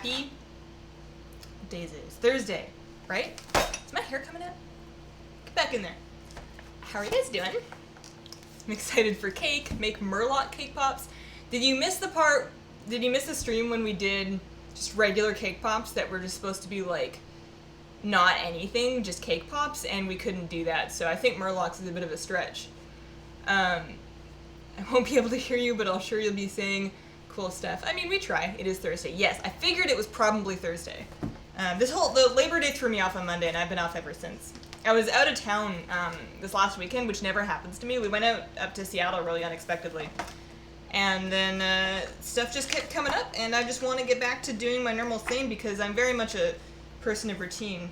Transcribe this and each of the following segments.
Happy, what day is it? It's Thursday, right? Is my hair coming out? Get back in there. How are you guys doing? I'm excited for cake, make Murloc cake pops. Did you miss the stream when we did just regular cake pops that were just supposed to be like, not anything, just cake pops, and we couldn't do that, so I think Murloc's is a bit of a stretch. I won't be able to hear you, but I'm sure you'll be saying cool stuff. I mean, we try. It is Thursday. Yes, I figured it was probably Thursday. The Labor Day threw me off on Monday, and I've been off ever since. I was out of town this last weekend, which never happens to me. We went up to Seattle really unexpectedly. And then stuff just kept coming up, and I just want to get back to doing my normal thing because I'm very much a person of routine.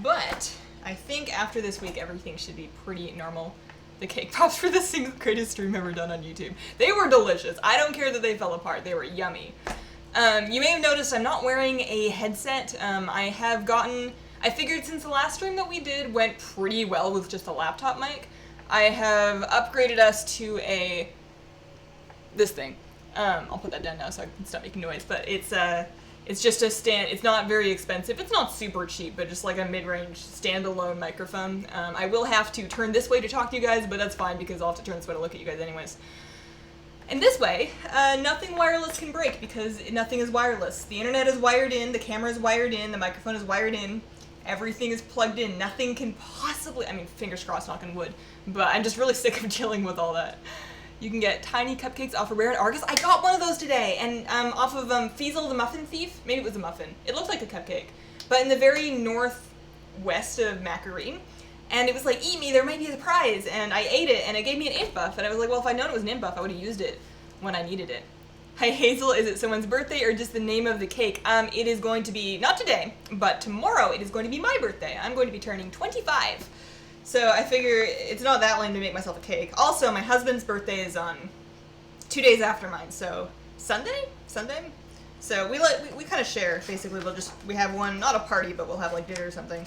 But I think after this week, everything should be pretty normal. The cake pops were the single greatest stream ever done on YouTube. They were delicious. I don't care that they fell apart. They were yummy. You may have noticed I'm not wearing a headset. I figured since the last stream that we did went pretty well with just a laptop mic, I have upgraded us to this thing. I'll put that down now so I can stop making noise, but it's just it's not very expensive. It's not super cheap, but just like a mid-range standalone microphone. I will have to turn this way to talk to you guys, but that's fine because I'll have to turn this way to look at you guys anyways. And this way, nothing wireless can break because nothing is wireless. The internet is wired in, the camera is wired in, the microphone is wired in, everything is plugged in. Nothing can possibly, I mean, fingers crossed, knock on wood, but I'm just really sick of dealing with all that. You can get tiny cupcakes off of Rare and Argus. I got one of those today, and off of Feasel the Muffin Thief. Maybe it was a muffin. It looked like a cupcake, but in the very northwest of Macarene. And it was like, eat me, there might be a prize. And I ate it, and it gave me an int buff. And I was like, well, if I'd known it was an int buff, I would have used it when I needed it. Hi, Hazel. Is it someone's birthday or just the name of the cake? It is going to be, not today, but tomorrow it is going to be my birthday. I'm going to be turning 25. So I figure it's not that lame to make myself a cake. Also, my husband's birthday is on 2 days after mine, so Sunday? So we kind of share, basically. We have one, not a party, but we'll have like dinner or something.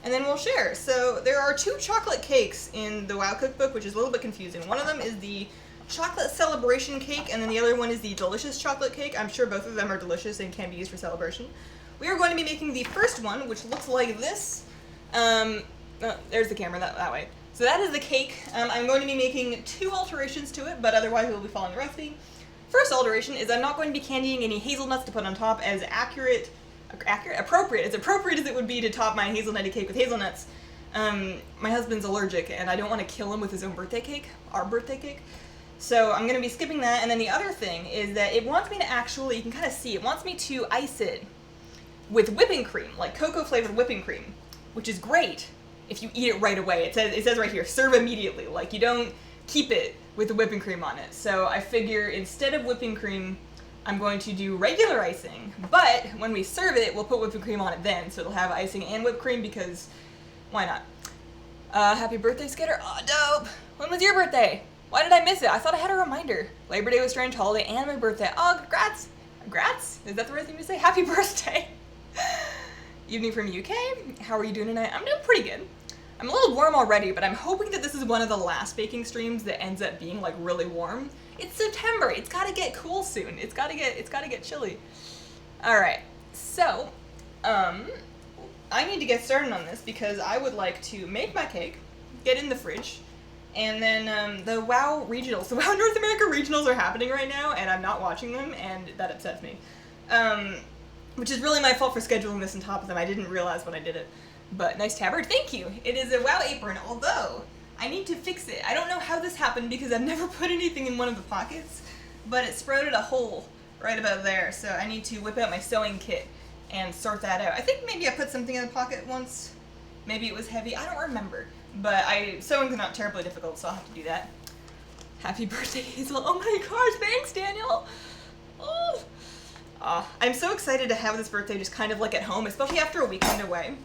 And then we'll share. So there are 2 chocolate cakes in the WoW cookbook, which is a little bit confusing. One of them is the chocolate celebration cake, and then the other one is the delicious chocolate cake. I'm sure both of them are delicious and can be used for celebration. We are going to be making the first one, which looks like this. There's the camera, that way. So that is the cake. I'm going to be making 2 alterations to it, but otherwise it will be following the recipe. First alteration is I'm not going to be candying any hazelnuts to put on top, as appropriate as it would be to top my hazelnutty cake with hazelnuts. My husband's allergic, and I don't want to kill him with his own birthday cake, our birthday cake. So I'm going to be skipping that, and then the other thing is that it wants me to actually, you can kind of see, it wants me to ice it with whipping cream, like cocoa-flavored whipping cream, which is great if you eat it right away. It says right here, serve immediately. Like, you don't keep it with the whipping cream on it. So I figure instead of whipping cream, I'm going to do regular icing, but when we serve it, we'll put whipping cream on it then, so it'll have icing and whipped cream because why not? Happy birthday, Skitter. Oh, dope. When was your birthday? Why did I miss it? I thought I had a reminder. Labor Day was strange holiday and my birthday. Oh, congrats. Congrats? Is that the right thing to say? Happy birthday. Evening from UK. How are you doing tonight? I'm doing pretty good. I'm a little warm already, but I'm hoping that this is one of the last baking streams that ends up being like really warm. It's September. It's gotta get cool soon. It's gotta get chilly. All right. So, I need to get started on this because I would like to make my cake, get in the fridge, and then the WoW regionals. The WoW North America regionals are happening right now, and I'm not watching them, and that upsets me. Which is really my fault for scheduling this on top of them. I didn't realize when I did it. But nice tabard, thank you. It is a WoW apron, although I need to fix it. I don't know how this happened because I've never put anything in one of the pockets, but it sprouted a hole right about there, so I need to whip out my sewing kit and sort that out. I think maybe I put something in the pocket once. Maybe it was heavy, I don't remember. But sewing's not terribly difficult, so I'll have to do that. Happy birthday, Hazel. Oh my gosh, thanks, Daniel. Oh. I'm so excited to have this birthday just kind of like at home, especially after a weekend away.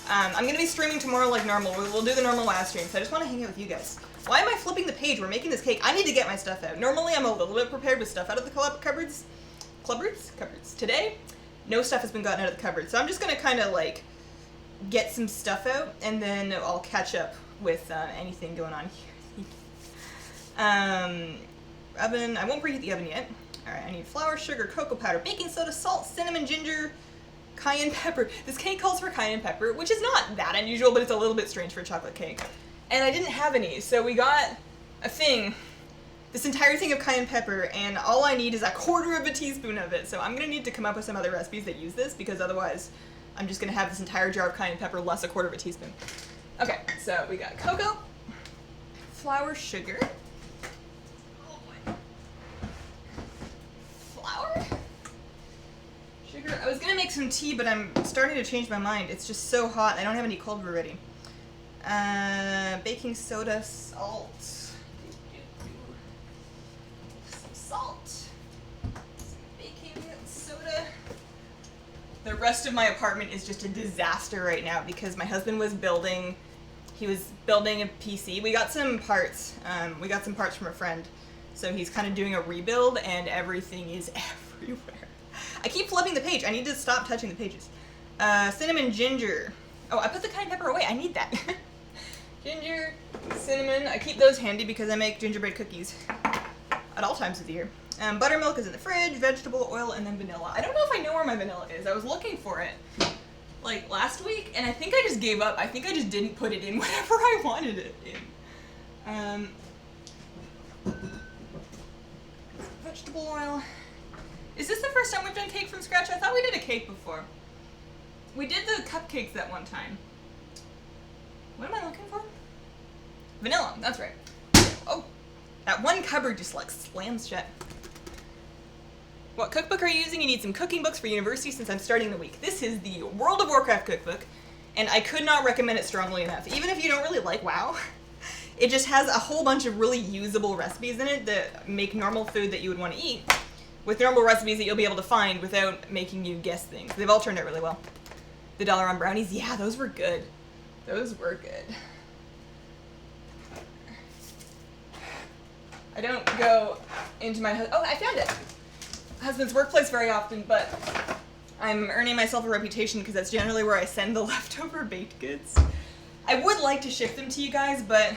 I'm going to be streaming tomorrow like normal. We'll do the normal WoW stream, so I just want to hang out with you guys. Why am I flipping the page? We're making this cake. I need to get my stuff out. Normally I'm a little bit prepared with stuff out of the cupboards. Today, no stuff has been gotten out of the cupboard, so I'm just going to kind of like get some stuff out, and then I'll catch up with anything going on here. Oven, I won't preheat the oven yet. Alright, I need flour, sugar, cocoa powder, baking soda, salt, cinnamon, ginger, cayenne pepper. This cake calls for cayenne pepper, which is not that unusual, but it's a little bit strange for a chocolate cake. And I didn't have any, so we got a thing, this entire thing of cayenne pepper, and all I need is 1/4 teaspoon of it. So I'm gonna need to come up with some other recipes that use this, because otherwise I'm just gonna have this entire jar of cayenne pepper less 1/4 teaspoon. Okay, so we got cocoa, flour, sugar. Oh boy. Flour, sugar. I was gonna make some tea, but I'm starting to change my mind. It's just so hot. I don't have any cold brew ready. Baking soda, salt. Some salt. Some baking soda. The rest of my apartment is just a disaster right now because my husband was building. He was building a PC. We got some parts. We got some parts from a friend. So he's kind of doing a rebuild and everything is everywhere. I keep flipping the page. I need to stop touching the pages. Cinnamon, ginger. Oh, I put the cayenne pepper away. I need that. Ginger, cinnamon. I keep those handy because I make gingerbread cookies at all times of the year. Buttermilk is in the fridge, vegetable oil, and then vanilla. I don't know if I know where my vanilla is. I was looking for it like last week, and I think I just gave up. I think I just didn't put it in whenever I wanted it in. Vegetable oil. Is this the first time we've done cake from scratch? I thought we did a cake before. We did the cupcakes that one time. What am I looking for? Vanilla, that's right. Oh, that one cupboard just like slams shut. What cookbook are you using? You need some cooking books for university since I'm starting the week. This is the World of Warcraft cookbook, and I could not recommend it strongly enough. Even if you don't really like WoW, it just has a whole bunch of really usable recipes in it that make normal food that you would want to eat with normal recipes that you'll be able to find without making you guess things. They've all turned out really well. The $1 on brownies, yeah, those were good. Those were good. I don't go into my oh, I found it. Husband's workplace very often, but I'm earning myself a reputation because that's generally where I send the leftover baked goods. I would like to ship them to you guys, but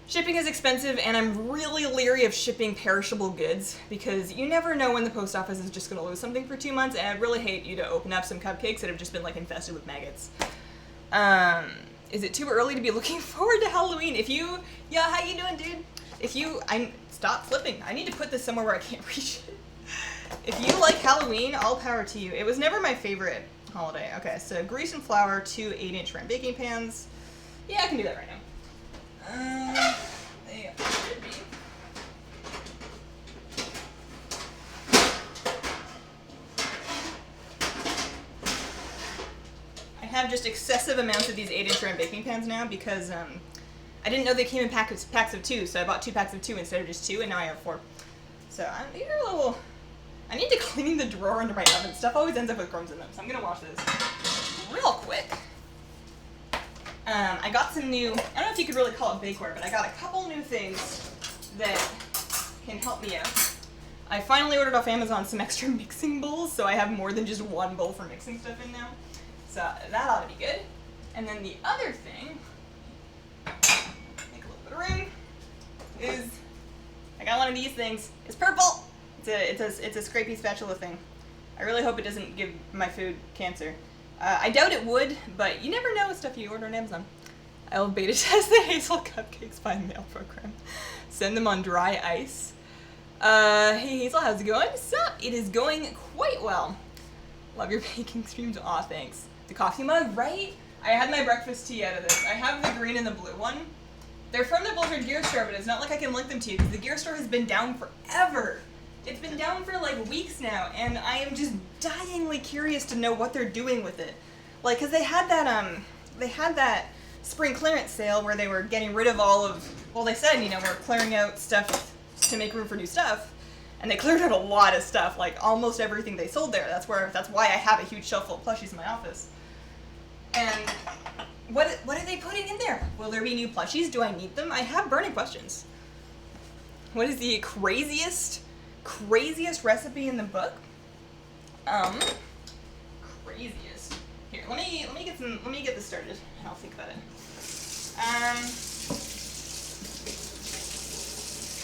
shipping is expensive, and I'm really leery of shipping perishable goods because you never know when the post office is just going to lose something for 2 months, and I'd really hate you to open up some cupcakes that have just been like infested with maggots. Is it too early to be looking forward to Halloween? If you, yeah, how you doing, dude? If you, stop flipping. I need to put this somewhere where I can't reach it. If you like Halloween, all power to you. It was never my favorite holiday. Okay, so grease and flour, 2 8-inch round baking pans. Yeah, I can do that right now. They should be. I have just excessive amounts of these 8-inch round baking pans now because I didn't know they came in packs of 2, so I bought 2 packs of 2 instead of just 2, and now I have 4. So these are a little. I need to clean the drawer under my oven. Stuff always ends up with crumbs in them, so I'm gonna wash this real quick. I got some new, I don't know if you could really call it bakeware, but I got a couple new things that can help me out. I finally ordered off Amazon some extra mixing bowls, so I have more than just one bowl for mixing stuff in now. So that ought to be good. And then the other thing, make a little bit of room, is I got one of these things. It's purple. It's a scrapey spatula thing. I really hope it doesn't give my food cancer. I doubt it would, but you never know with stuff you order on Amazon. I'll beta test the Hazel cupcakes by mail program. Send them on dry ice. Hey Hazel, how's it going? Sup? It is going quite well. Love your baking streams. Aw, thanks. The coffee mug, right? I had my breakfast tea out of this. I have the green and the blue one. They're from the Blizzard Gear Store, but it's not like I can link them to you because the Gear Store has been down forever. It's been down for like weeks now, and I am just dyingly curious to know what they're doing with it. Like, cause they had that spring clearance sale where they were getting rid of all of, well, they said, you know, we're clearing out stuff to make room for new stuff, and they cleared out a lot of stuff, like almost everything they sold there. That's why I have a huge shelf full of plushies in my office. And what are they putting in there? Will there be new plushies? Do I need them? I have burning questions. What is the craziest recipe in the book? Craziest. Here, let me get this started, and I'll think about it.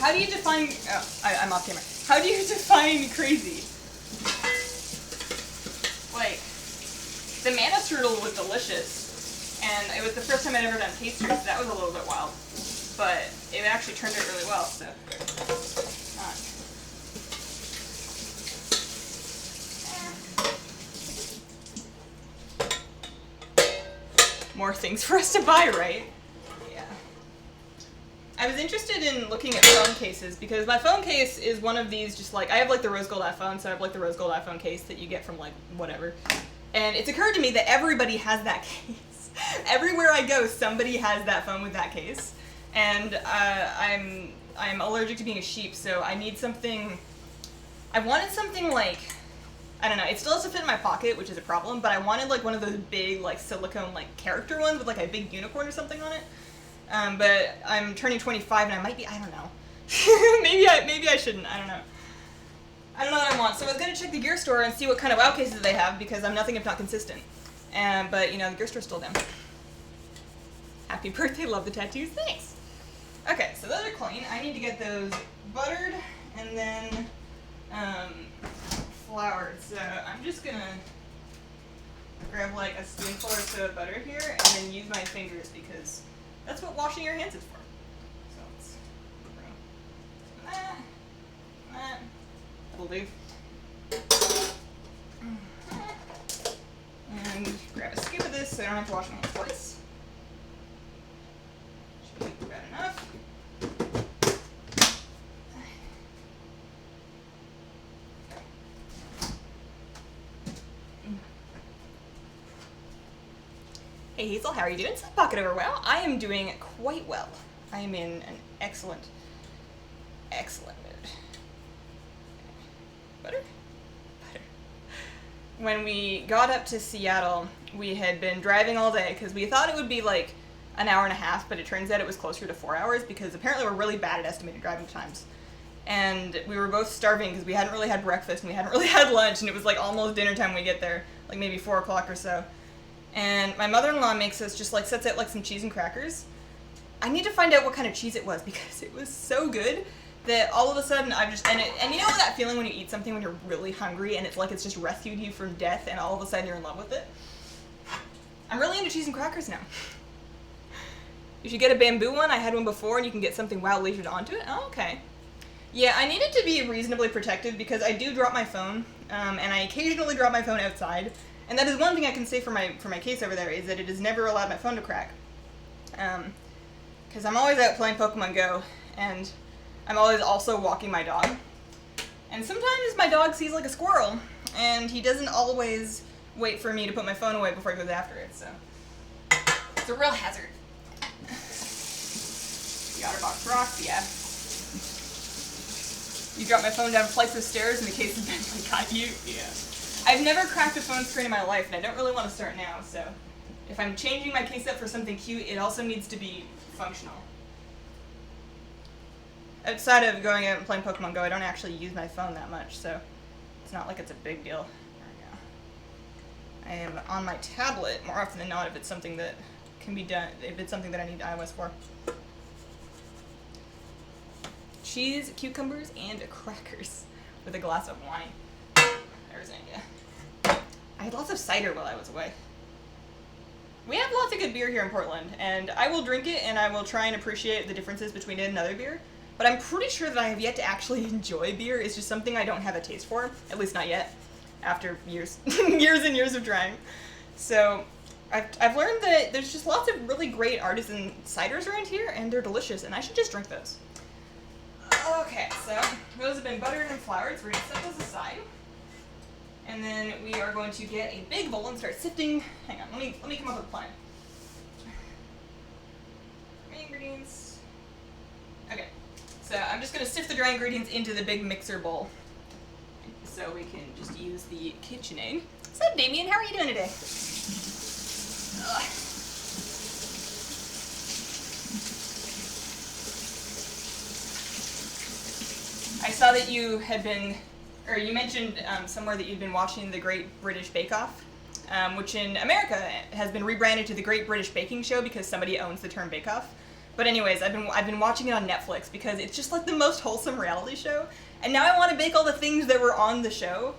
How do you define? Oh, I'm off camera. How do you define crazy? Like, the mana strudel was delicious, and it was the first time I'd ever done pastries, so that was a little bit wild. But it actually turned out really well, so. More things for us to buy, right? Yeah. I was interested in looking at phone cases because my phone case is one of these just like, I have like the rose gold iPhone, so I have like the rose gold iPhone case that you get from like whatever. And it's occurred to me that everybody has that case. Everywhere I go, somebody has that phone with that case. And I'm allergic to being a sheep, so I need something, I wanted something like, I don't know, it still has to fit in my pocket, which is a problem, but I wanted like one of those big like silicone like character ones with like a big unicorn or something on it. But I'm turning 25 and I might be, I don't know. maybe I shouldn't, I don't know. I don't know what I want, so I was gonna check the gear store and see what kind of WoW cases they have because I'm nothing if not consistent. But you know, the gear store's still down. Happy birthday, love the tattoos, thanks. Okay, so those are clean. I need to get those buttered and then floured. So I'm just gonna grab like a spoonful or so of butter here and then use my fingers because that's what washing your hands is for. So let's throw that. That'll do. And grab a scoop of this so I don't have to wash my hands twice. Should be about enough. Hey Hazel, how are you doing? It's Pocket Over Well. I am doing quite well. I am in an excellent mood. Butter? Butter. When we got up to Seattle, we had been driving all day because we thought it would be like an hour and a half, but it turns out it was closer to 4 hours because apparently we're really bad at estimated driving times. And we were both starving because we hadn't really had breakfast and we hadn't really had lunch, and it was like almost dinner time when we get there, like maybe 4 o'clock or so. And my mother-in-law makes us just like sets out like some cheese and crackers. I need to find out what kind of cheese it was because it was so good that all of a sudden I've just, and you know that feeling when you eat something when you're really hungry and it's like it's just rescued you from death and all of a sudden you're in love with it? I'm really into cheese and crackers now. You should get a bamboo one. I had one before and you can get something well leisured onto it. Oh, okay. Yeah, I needed to be reasonably protected because I do drop my phone, and I occasionally drop my phone outside. And that is one thing I can say for my case over there is that it has never allowed my phone to crack. Because I'm always out playing Pokemon Go, and I'm always also walking my dog. And sometimes my dog sees like a squirrel, and he doesn't always wait for me to put my phone away before he goes after it, so it's a real hazard. The OtterBox rocks, yeah. You dropped my phone down flights of stairs and the case has been like, got you? Yeah. I've never cracked a phone screen in my life, and I don't really want to start now, so if I'm changing my case up for something cute, it also needs to be functional. Outside of going out and playing Pokemon Go, I don't actually use my phone that much, so it's not like it's a big deal. There we go. I am on my tablet more often than not if it's something that can be done, if it's something that I need iOS for. Cheese, cucumbers, and crackers with a glass of wine. There's an idea. I had lots of cider while I was away. We have lots of good beer here in Portland, and I will drink it and I will try and appreciate the differences between it and other beer, but I'm pretty sure that I have yet to actually enjoy beer. It's just something I don't have a taste for, at least not yet, after years, years and years of trying. So I've learned that there's just lots of really great artisan ciders around here, and they're delicious, and I should just drink those. Okay, so those have been buttered and floured, so we're going to set those aside. And then we are going to get a big bowl and start sifting. Hang on, let me come up with a plan. Dry ingredients. Okay, so I'm just going to sift the dry ingredients into the big mixer bowl so we can just use the KitchenAid. What's up, Damien? How are you doing today? Ugh. I saw that you had been, or you mentioned somewhere that you'd been watching the Great British Bake Off, which in America has been rebranded to the Great British Baking Show because somebody owns the term Bake Off. But anyways, I've been watching it on Netflix because it's just like the most wholesome reality show. And now I want to bake all the things that were on the show.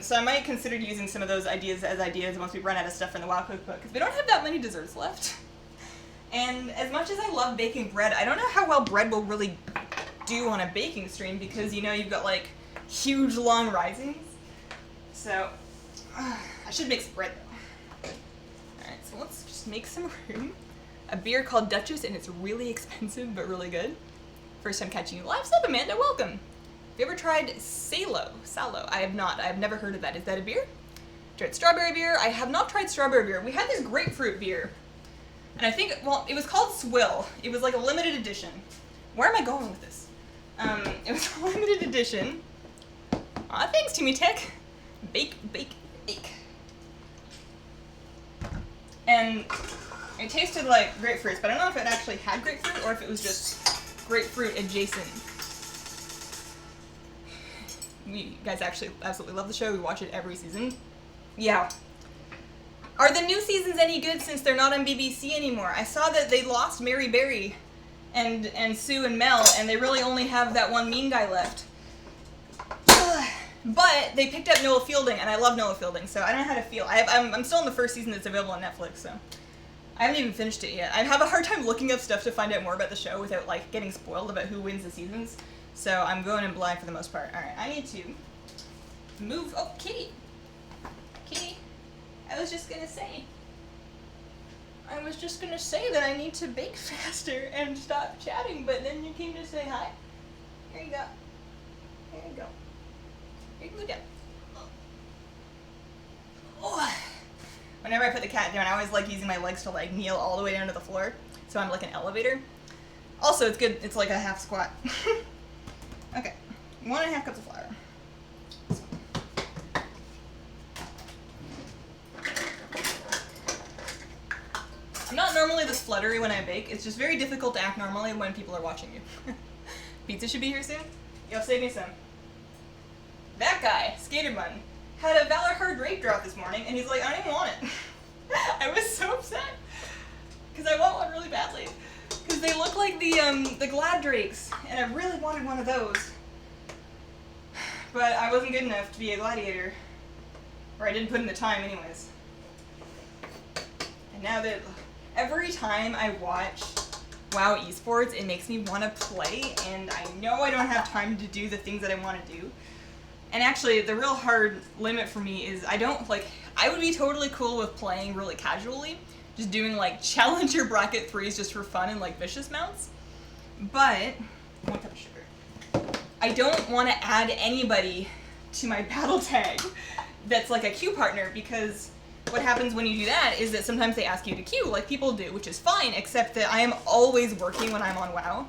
So I might consider using some of those ideas as ideas once we run out of stuff from the WoW cookbook, because we don't have that many desserts left. And as much as I love baking bread, I don't know how well bread will really do on a baking stream, because you know you've got like huge long risings. So I should make some bread though. Alright, so let's just make some room. A beer called Duchess, and it's really expensive but really good. First time catching you live. What's up, Amanda? Welcome. Have you ever tried Salo? I have not. I have never heard of that. Is that a beer? Tried strawberry beer. I have not tried strawberry beer. We had this grapefruit beer. And I think, well, it was called Swill. It was like a limited edition. Where am I going with this? It was a limited edition. Aw, thanks, Timmy Tech. Bake, bake, bake. And it tasted like grapefruits, but I don't know if it actually had grapefruit or if it was just grapefruit adjacent. You guys actually absolutely love the show. We watch it every season. Yeah. Are the new seasons any good since they're not on BBC anymore? I saw that they lost Mary Berry and Sue and Mel, and they really only have that one mean guy left. But they picked up Noah Fielding, and I love Noah Fielding, so I don't know how to feel. I'm still in the first season that's available on Netflix, so I haven't even finished it yet. I have a hard time looking up stuff to find out more about the show without like getting spoiled about who wins the seasons. So I'm going in blind for the most part. All right, I need to move. Oh, Kitty. Kitty. I was just gonna say that I need to bake faster and stop chatting, but then you came to say hi. Here you go. Here you go. Here you go down. Oh. Whenever I put the cat down, I always like using my legs to like kneel all the way down to the floor, so I'm like an elevator. Also, it's good. It's like a half squat. Okay, 1.5 cups of flour. I'm not normally this fluttery when I bake. It's just very difficult to act normally when people are watching you. Pizza should be here soon. Yo, save me some. That guy, Skater Bun, had a Valor Hard Rape drop this morning, and he's like, I don't even want it. I was so upset, because I want one really badly. Because they look like the Glad Drakes, and I really wanted one of those. But I wasn't good enough to be a gladiator. Or I didn't put in the time anyways. And now that every time I watch WoW esports, it makes me want to play, and I know I don't have time to do the things that I want to do. And actually, the real hard limit for me is I would be totally cool with playing really casually, just doing like challenger bracket 3s just for fun and like vicious mounts. But, 1 cup of sugar. I don't want to add anybody to my battle tag that's like a queue partner, because what happens when you do that is that sometimes they ask you to queue like people do, which is fine, except that I am always working when I'm on WoW.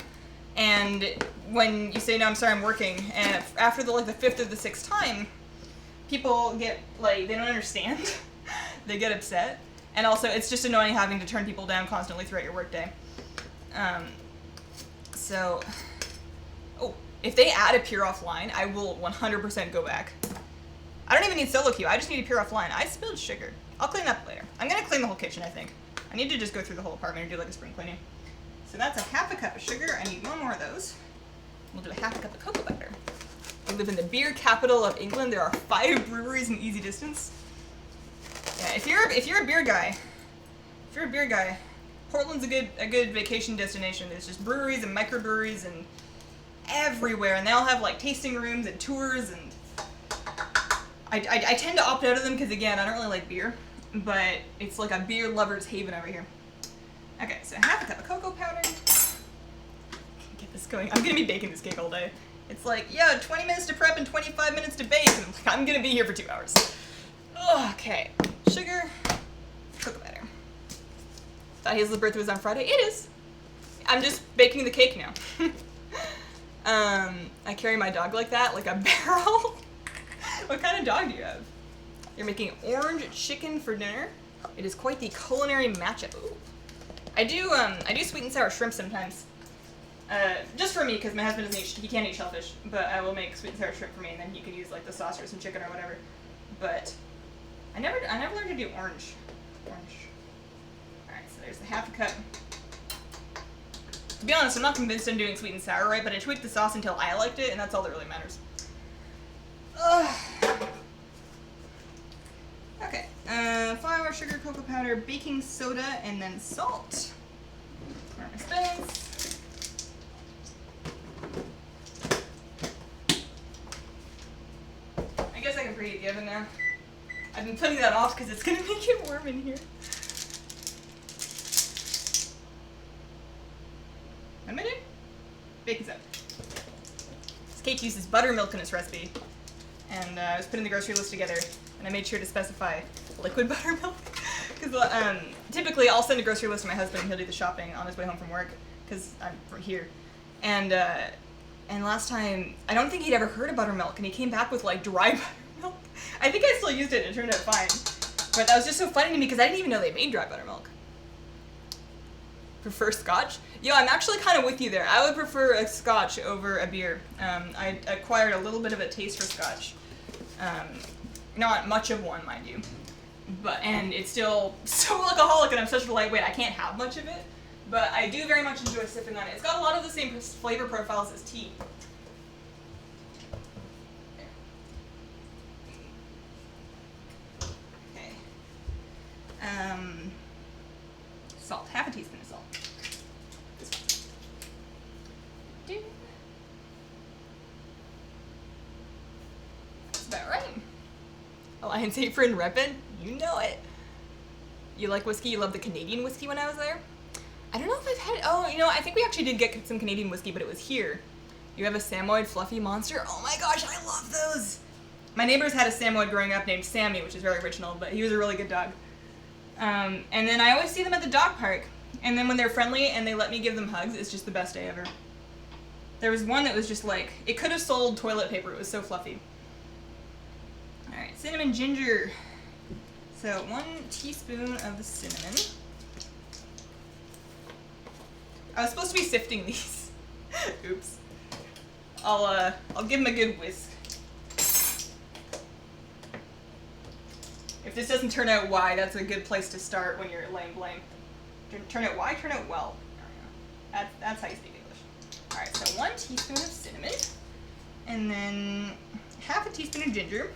And when you say, no, I'm sorry, I'm working, and after the 5th or the 6th time, people get, like, they don't understand. They get upset. And also, it's just annoying having to turn people down constantly throughout your workday. So, oh, if they add a peer offline, I will 100% go back. I don't even need solo queue, I just need a peer offline. I spilled sugar. I'll clean that up later. I'm gonna clean the whole kitchen, I think. I need to just go through the whole apartment and do like a spring cleaning. So that's a 1/2 cup of sugar. I need 1 more of those. We'll do a 1/2 cup of cocoa butter. We live in the beer capital of England. There are 5 breweries in easy distance. Yeah, if you're a beer guy, Portland's a good vacation destination. There's just breweries and microbreweries and everywhere, and they all have like tasting rooms and tours, and I tend to opt out of them because again, I don't really like beer, but it's like a beer lover's haven over here. Okay, so 1/2 cup of cocoa powder. Get this going. I'm gonna be baking this cake all day. It's like, yeah, 20 minutes to prep and 25 minutes to bake, and I'm gonna be here for 2 hours. Okay, sugar, cocoa butter. Thought Hazel's birthday was on Friday. It is. I'm just baking the cake now. I carry my dog like that, like a barrel. What kind of dog do you have? You're making orange chicken for dinner. It is quite the culinary matchup. Ooh. I do sweet and sour shrimp sometimes. Just for me, because my husband doesn't he can't eat shellfish, but I will make sweet and sour shrimp for me, and then he can use like the sauce or some chicken or whatever. But I never learned to do orange. Alright, so there's the 1/2 cup. To be honest, I'm not convinced I'm doing sweet and sour right, but I tweaked the sauce until I liked it, and that's all that really matters. Ugh. Okay, flour, sugar, cocoa powder, baking soda, and then salt. Where are my spoons? I guess I can preheat the oven now. I've been putting that off because it's going to make it warm in here. What am I doing? Baking soda. This cake uses buttermilk in its recipe. And I was putting the grocery list together, and I made sure to specify liquid buttermilk. Because typically I'll send a grocery list to my husband, and he'll do the shopping on his way home from work, because I'm here. And last time, I don't think he'd ever heard of buttermilk, and he came back with like dry buttermilk. I think I still used it, and it turned out fine. But that was just so funny to me, because I didn't even know they made dry buttermilk. Prefer scotch? Yo, I'm actually kind of with you there. I would prefer a scotch over a beer. I acquired a little bit of a taste for scotch. Not much of one, mind you. And it's still so alcoholic, and I'm such a lightweight, I can't have much of it. But I do very much enjoy sipping on it. It's got a lot of the same flavor profiles as tea. Okay. Salt. Half a teaspoon of salt. That's about right. Alliance Apron reppin'? You know it. You like whiskey? You love the Canadian whiskey when I was there? I don't know if I've had it. Oh, you know, I think we actually did get some Canadian whiskey, but it was here. You have a Samoyed fluffy monster? Oh my gosh, I love those! My neighbors had a Samoyed growing up named Sammy, which is very original, but he was a really good dog. And then I always see them at the dog park. And then when they're friendly and they let me give them hugs, it's just the best day ever. There was one that was just like, it could have sold toilet paper, it was so fluffy. Alright, cinnamon ginger. So 1 teaspoon of the cinnamon. I was supposed to be sifting these. Oops. I'll give them a good whisk. If this doesn't turn out wide, that's a good place to start when you're laying blame. Turn out wide, turn out well. That's how you speak English. Alright, so 1 teaspoon of cinnamon. And then half a teaspoon of ginger.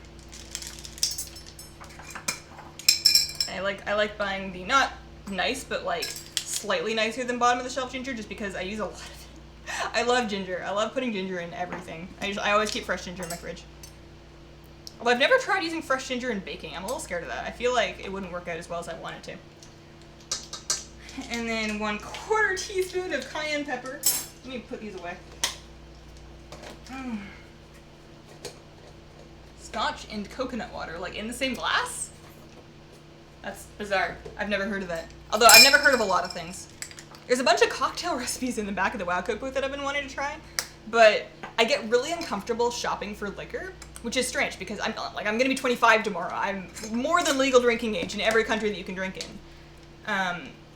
I like buying the not nice, but like slightly nicer than bottom of the shelf ginger, just because I use a lot of it. I love ginger. I love putting ginger in everything. I always keep fresh ginger in my fridge. Although I've never tried using fresh ginger in baking. I'm a little scared of that. I feel like it wouldn't work out as well as I want it to. And then 1/4 teaspoon of cayenne pepper. Let me put these away. Scotch and coconut water, like in the same glass? That's bizarre. I've never heard of that. Although I've never heard of a lot of things. There's a bunch of cocktail recipes in the back of the WoW cookbook that I've been wanting to try, but I get really uncomfortable shopping for liquor, which is strange because I'm gonna be 25 tomorrow. I'm more than legal drinking age in every country that you can drink in.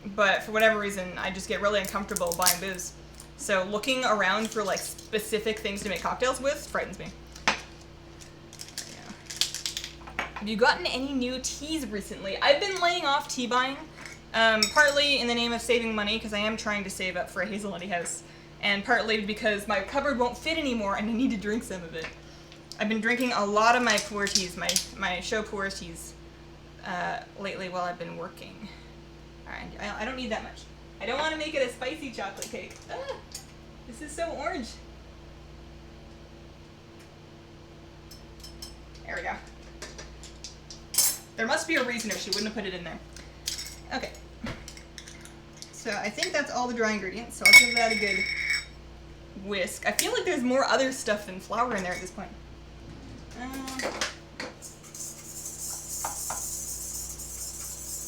But for whatever reason, I just get really uncomfortable buying booze. So looking around for like specific things to make cocktails with frightens me. Have you gotten any new teas recently? I've been laying off tea buying, partly in the name of saving money, because I am trying to save up for a Hazelnutty house, and partly because my cupboard won't fit anymore and I need to drink some of it. I've been drinking a lot of my pour teas, my show pour teas, lately while I've been working. Alright, I don't need that much. I don't want to make it a spicy chocolate cake. Ah, this is so orange. There we go. There must be a reason or she wouldn't have put it in there. Okay. So I think that's all the dry ingredients, so I'll give that a good whisk. I feel like there's more other stuff than flour in there at this point.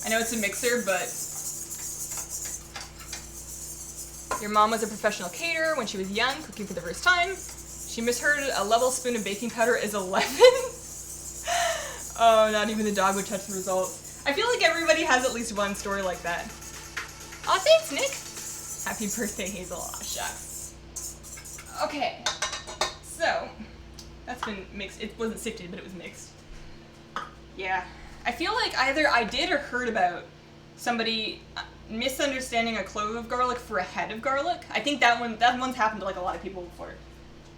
I know it's a mixer, but your mom was a professional caterer when she was young, cooking for the first time. She misheard a level spoon of baking powder is 11. Oh, not even the dog would touch the results. I feel like everybody has at least one story like that. Aw, thanks, Nick. Happy birthday, Hazel. Aw, shucks. Okay, so that's been mixed. It wasn't sifted, but it was mixed. Yeah, I feel like either I did or heard about somebody misunderstanding a clove of garlic for a head of garlic. I think that one's happened to like a lot of people before.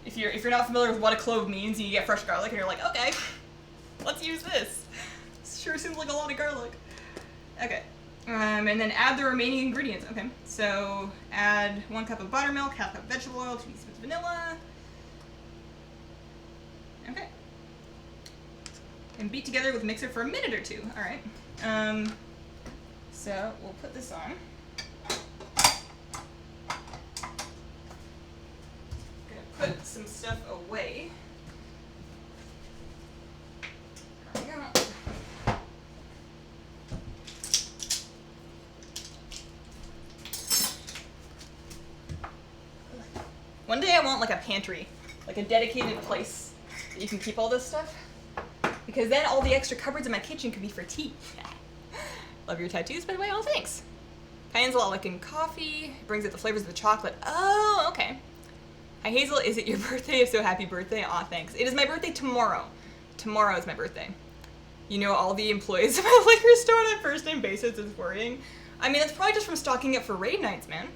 If you're not familiar with what a clove means, and you get fresh garlic, and you're like, okay, let's use this. Sure seems like a lot of garlic. Okay, and then add the remaining ingredients. Okay, so add 1 cup of buttermilk, 1/2 cup vegetable oil, 2 teaspoons of vanilla. Okay. And beat together with a mixer for a minute or 2. All right. So we'll put this on. Gonna put some stuff away. There we go. One day I want like a pantry, like a dedicated place that you can keep all this stuff. Because then all the extra cupboards in my kitchen could be for tea. Love your tattoos, by the way. Oh, thanks. Cayenne's a lot like in coffee. It brings out the flavors of the chocolate. Oh, okay. Hi, Hazel. Is it your birthday? If so, happy birthday. Aw, thanks. It is my birthday tomorrow. Tomorrow is my birthday. You know, all the employees of my liquor store on a first-name basis is worrying. I mean, that's probably just from stocking up for raid nights, man.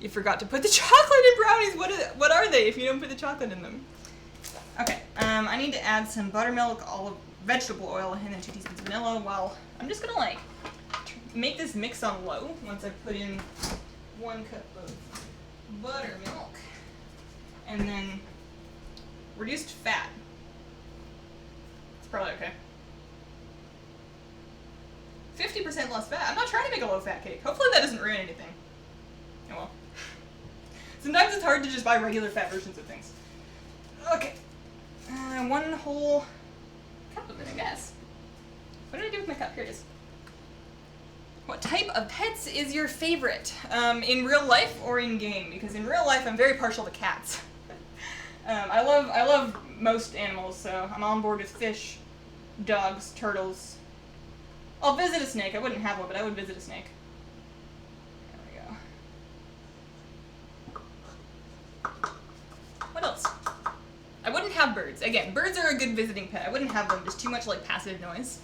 You forgot to put the chocolate in brownies. What are they if you don't put the chocolate in them? Okay, I need to add some buttermilk, vegetable oil, and then 2 teaspoons of vanilla. While I'm just gonna like make this mix on low once I put in 1 cup of buttermilk, and then reduced fat. It's probably okay. 50% less fat. I'm not trying to make a low-fat cake. Hopefully that doesn't ruin anything. Oh well. Sometimes it's hard to just buy regular fat versions of things. Okay. 1 whole cup of it, I guess. What did I do with my cup? Here it is. What type of pets is your favorite? In real life or in game? Because in real life, I'm very partial to cats. I love most animals, so I'm on board with fish, dogs, turtles. I'll visit a snake. I wouldn't have one, but I would visit a snake. There we go. What else? I wouldn't have birds. Again, birds are a good visiting pet. I wouldn't have them. Just too much like passive noise.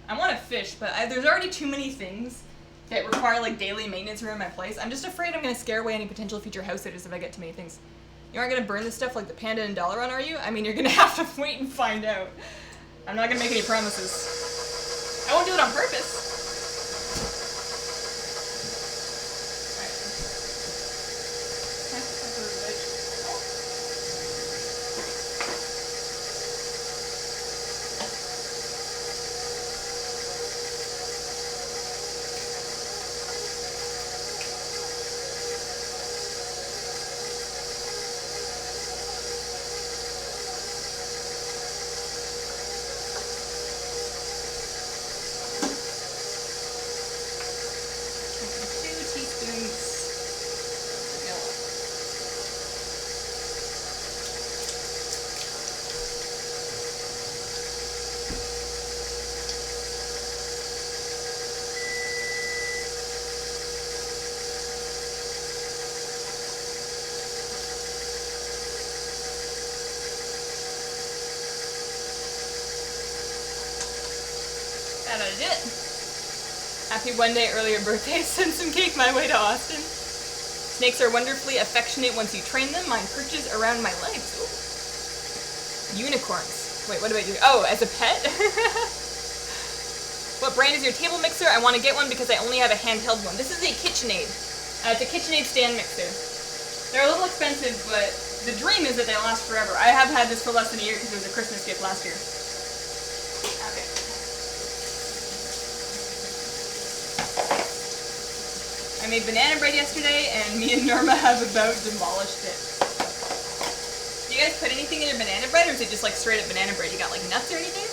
I want a fish, but there's already too many things that require like daily maintenance around my place. I'm just afraid I'm going to scare away any potential future house sitters if I get too many things. You aren't going to burn this stuff like the Panda and Dollar Run, are you? I mean, you're going to have to wait and find out. I'm not going to make any promises. I won't do it on purpose. That I did. Happy 1 day earlier birthday. Send some cake my way to Austin. Snakes are wonderfully affectionate once you train them. Mine perches around my legs. Ooh. Unicorns. Wait, what do I do? Oh, as a pet? What brand is your table mixer? I want to get one because I only have a handheld one. This is a KitchenAid. It's a KitchenAid stand mixer. They're a little expensive, but the dream is that they last forever. I have had this for less than a year because it was a Christmas gift last year. Okay. I made banana bread yesterday, and me and Norma have about demolished it. Do you guys put anything in your banana bread, or is it just like straight up banana bread? You got like nuts or anything?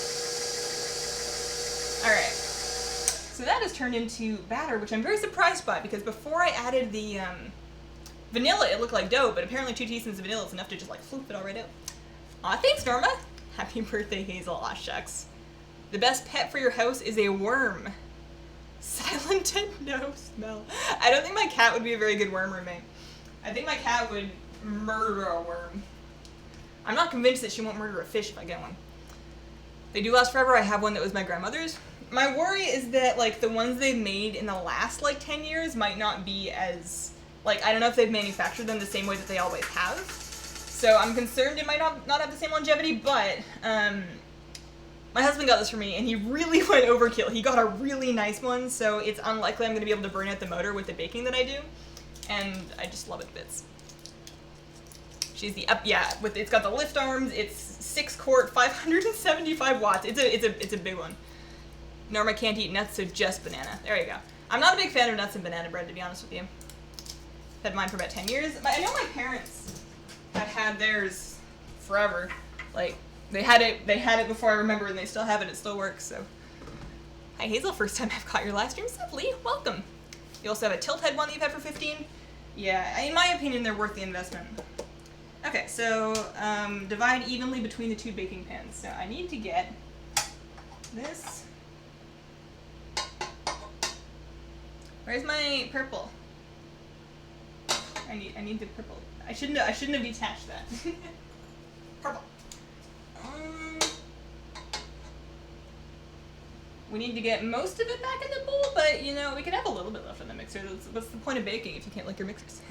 Alright. So that has turned into batter, which I'm very surprised by, because before I added the vanilla, it looked like dough, but apparently 2 teaspoons of vanilla is enough to just like floof it all right out. Aw, thanks, Norma! Happy birthday, Hazel. Aw, shucks. The best pet for your house is a worm. Silent and no smell. I don't think my cat would be a very good worm roommate. I think my cat would murder a worm. I'm not convinced that she won't murder a fish if I get one. They do last forever. I have one that was my grandmother's. My worry is that, like, the ones they've made in the last, like, 10 years might not be as, like, I don't know if they've manufactured them the same way that they always have. So I'm concerned it might not have the same longevity, but, my husband got this for me, and he really went overkill. He got a really nice one, so it's unlikely I'm going to be able to burn out the motor with the baking that I do, and I just love it to bits. She's the it's got the lift arms, it's 6 quart, 575 watts. It's a big one. Norma can't eat nuts, so just banana. There you go. I'm not a big fan of nuts and banana bread, to be honest with you. Had mine for about 10 years. I know my parents had theirs forever. Like, they had it before I remember, and they still have it. It still works, so. Hi, Hazel. First time I've caught your live stream. Sup, Lee? Welcome. You also have a tilt head one that you've had for 15. Yeah, in my opinion, they're worth the investment. Okay, so divide evenly between the 2 baking pans. So I need to get this. Where's my purple? I need the purple. I shouldn't have detached that. Purple. We need to get most of it back in the bowl, but you know, we could have a little bit left in the mixer. What's the point of baking if you can't lick your mixers?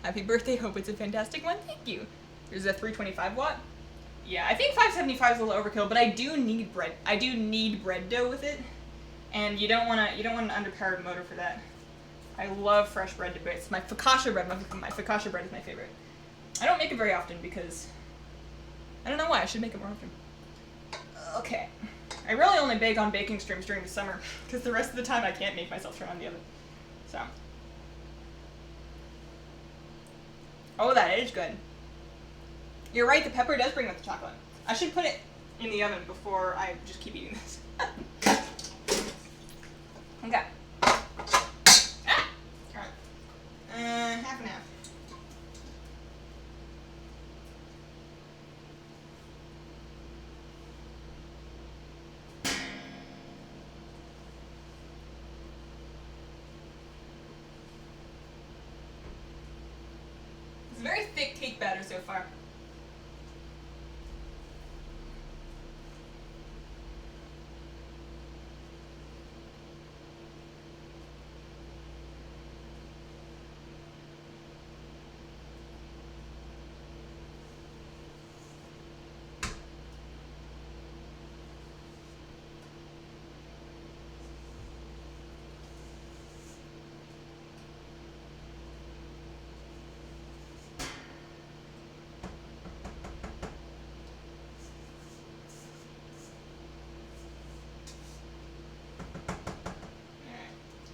Happy birthday, hope it's a fantastic one. Thank you. There's a 325 watt. Yeah, I think 575 is a little overkill, but I do need bread. I do need bread dough with it, and you don't want an underpowered motor for that. I love fresh bread to bits. My focaccia bread is my favorite. I don't make it very often because I don't know why. I should make it more often. Okay. I really only bake on baking streams during the summer because the rest of the time I can't make myself turn on the oven. So. Oh, that is good. You're right, the pepper does bring out the chocolate. I should put it in the oven before I just keep eating this. Okay. Alright. Half and half. It's a very thick cake batter so far.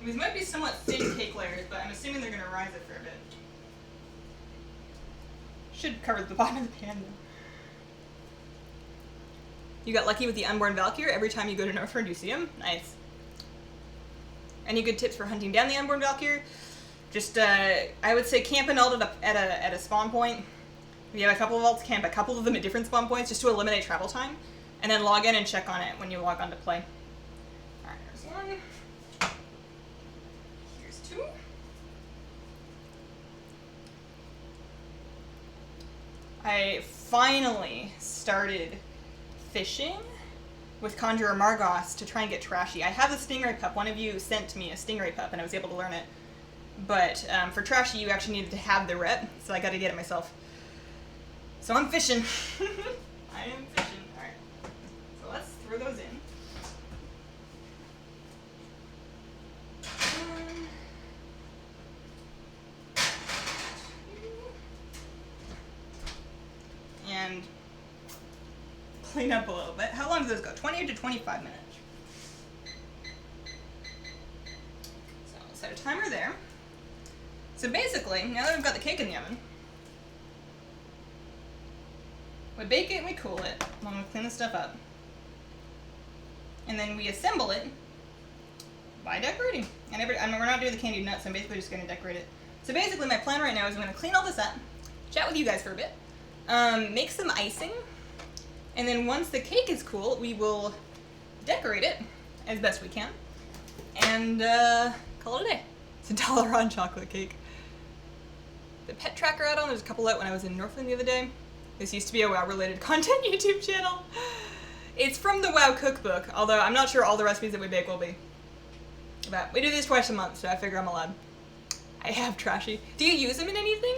These might be somewhat thin cake layers, but I'm assuming they're going to rise it for a bit. Should cover the bottom of the pan, though. You got lucky with the unborn Valkyr. Every time you go to Northford, you see him. Nice. Any good tips for hunting down the unborn Valkyr? Just, I would say camp an ult at a spawn point. If you have a couple of ults, camp a couple of them at different spawn points just to eliminate travel time. And then log in and check on it when you log on to play. Alright, there's one. Here's two. I finally started fishing with Conjurer Margos to try and get trashy. I have a stingray pup. One of you sent me a stingray pup and I was able to learn it. But for trashy, you actually needed to have the rep, so I got to get it myself. So I'm fishing. I am fishing. Alright. So let's throw those in. And clean up a little bit. How long do those go? 20 to 25 minutes. So I'll set a timer there. So basically, now that we've got the cake in the oven, we bake it and we cool it, and then we clean the stuff up. And then we assemble it by decorating. And we're not doing the candied nuts, so I'm basically just going to decorate it. So basically my plan right now is I'm going to clean all this up, chat with you guys for a bit, make some icing, and then once the cake is cool, we will decorate it as best we can, and call it a day. It's $1 on chocolate cake. The pet tracker add-on, there's a couple out when I was in Northland the other day. This used to be a WoW-related content YouTube channel. It's from the WoW cookbook, although I'm not sure all the recipes that we make will be. But we do these twice a month, so I figure I'm allowed. I have Trashy. Do you use them in anything?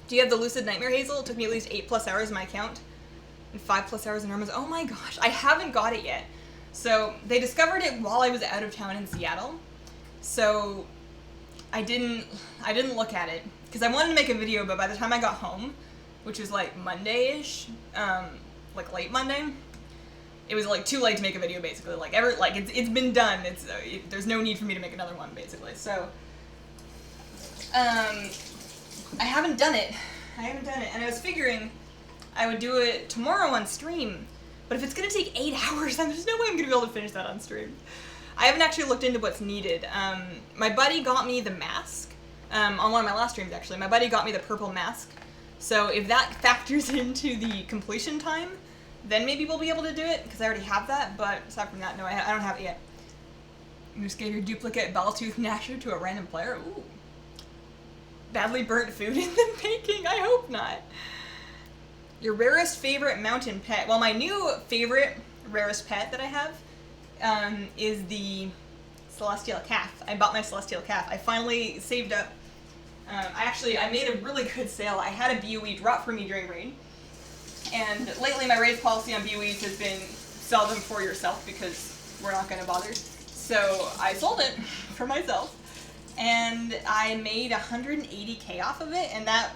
Do you have the Lucid Nightmare Hazel? It took me at least 8+ hours in my account. And 5+ hours in Irma's. Oh my gosh, I haven't got it yet. So, they discovered it while I was out of town in Seattle. So, I didn't look at it. Because I wanted to make a video, but by the time I got home, which was like Monday-ish, like late Monday, it was like too late to make a video basically. Like it's been done. There's no need for me to make another one basically. So I haven't done it. And I was figuring I would do it tomorrow on stream. But if it's gonna take 8 hours, then there's no way I'm gonna be able to finish that on stream. I haven't actually looked into what's needed. My buddy got me the mask on one of my last streams actually. My buddy got me the purple mask. So if that factors into the completion time, then maybe we'll be able to do it, because I already have that, but aside from that, no, I don't have it yet. You just gave your duplicate Belltooth Gnasher to a random player? Ooh. Badly burnt food in the making? I hope not. Your rarest favorite mountain pet? Well, my new favorite rarest pet that I have is the Celestial Calf. I bought my Celestial Calf. I finally saved up. I made a really good sale. I had a BOE drop for me during raid. And lately my raid policy on BOEs has been sell them for yourself because we're not going to bother. So I sold it for myself. And I made 180k off of it, and that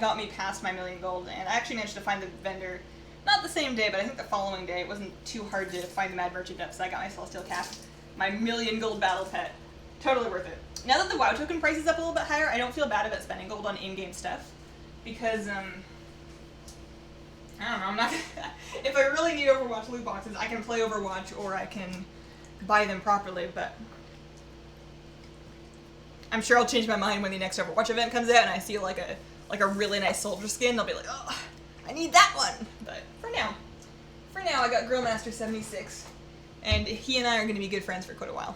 got me past my million gold. And I actually managed to find the vendor, not the same day, but I think the following day. It wasn't too hard to find the Mad Merchant up, so I got my Celestial Calf, my million gold battle pet. Totally worth it. Now that the WoW token price is up a little bit higher, I don't feel bad about spending gold on in-game stuff. Because, I don't know, I'm not gonna... If I really need Overwatch loot boxes, I can play Overwatch or I can buy them properly, but... I'm sure I'll change my mind when the next Overwatch event comes out and I see like a really nice soldier skin. I'll be like, oh, I need that one! But for now I got Grillmaster 76, and he and I are going to be good friends for quite a while.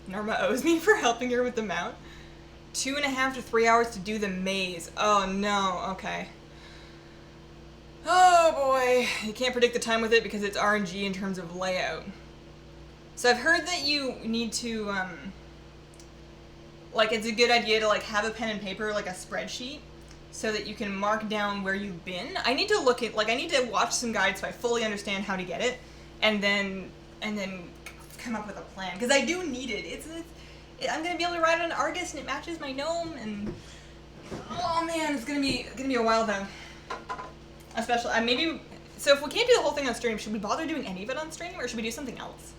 Norma owes me for helping her with the mount. 2.5 to 3 hours to do the maze. Oh no, okay. Oh boy, you can't predict the time with it because it's RNG in terms of layout. So I've heard that you need to, like it's a good idea to like have a pen and paper, like a spreadsheet, so that you can mark down where you've been. I need to look at, like I need to watch some guides so I fully understand how to get it, and then come up with a plan, because I do need it. I'm gonna be able to ride on Argus and it matches my gnome, and oh man, it's gonna be a while though. Especially, so if we can't do the whole thing on stream, should we bother doing any of it on stream, or should we do something else?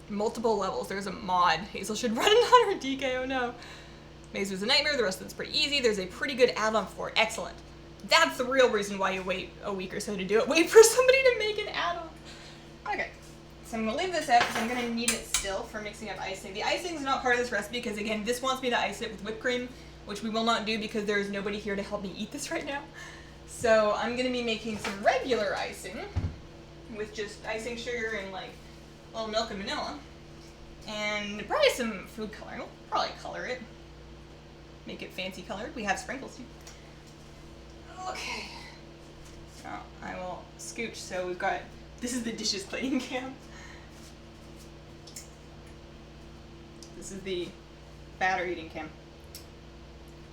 Multiple levels, there's a mod. Hazel should run another DK, oh no. Maze was a nightmare, the rest of it's pretty easy. There's a pretty good add-on for it, excellent. That's the real reason why you wait a week or so to do it. Wait for somebody to make an add-on. Okay, so I'm gonna leave this out because I'm gonna need it still for mixing up icing. The icing is not part of this recipe because again, this wants me to ice it with whipped cream, which we will not do because there is nobody here to help me eat this right now. So I'm gonna be making some regular icing with just icing sugar and like a little milk and vanilla. And probably some food coloring. We'll probably color it. Make it fancy colored. We have sprinkles too. Okay. So I will scooch. So we've got, this is the dishes plating cam. This is the batter eating cam.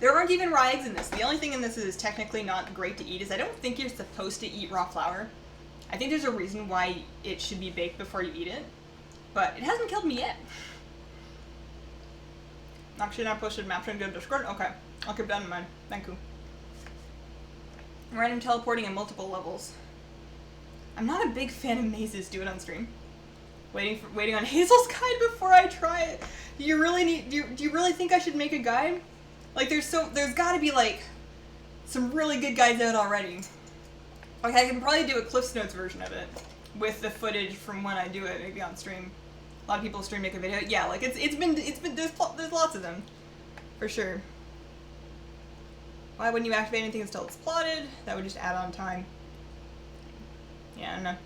There aren't even raw eggs in this. The only thing in this is technically not great to eat is I don't think you're supposed to eat raw flour. I think there's a reason why it should be baked before you eat it, but it hasn't killed me yet. Actually not posted map to go Discord? Okay, I'll keep that in mind. Thank you. Random teleporting in multiple levels. I'm not a big fan of mazes. Do it on stream. Waiting on Hazel's guide before I try it. Do you really think I should make a guide? Like there's gotta be like some really good guides out already. Like I can probably do a Cliff's Notes version of it with the footage from when I do it, maybe on stream. A lot of people stream make a video. Yeah, like it's been there's lots of them, for sure. Why wouldn't you activate anything until it's plotted? That would just add on time. Yeah, I don't know.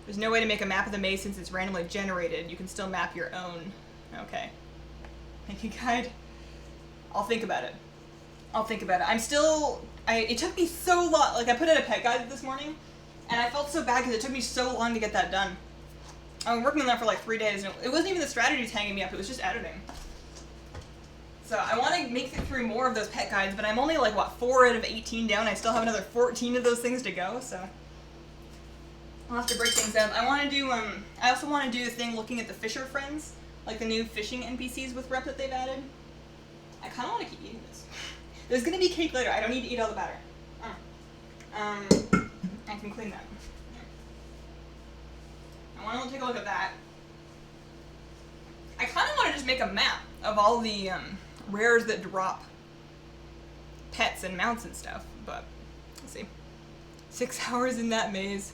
There's no way to make a map of the maze since it's randomly generated. You can still map your own. Okay. Make a guide. I'll think about it. It took me so long. Like I put out a pet guide this morning, And I felt so bad because it took me so long to get that done. I was working on that for like 3 days, and it wasn't even the strategies hanging me up, it was just editing. So I want to make it through more of those pet guides, but I'm only like, what, 4 out of 18 down? I still have another 14 of those things to go, so I'll have to break things up. I want to do, I also want to do a thing looking at the Fisher Friends, like the new fishing NPCs with rep that they've added. I kind of want to keep eating this. There's going to be cake later. I don't need to eat all the batter. I can clean that. I want to take a look at that. I kind of want to just make a map of all the rares that drop pets and mounts and stuff, but let's see. 6 hours in that maze.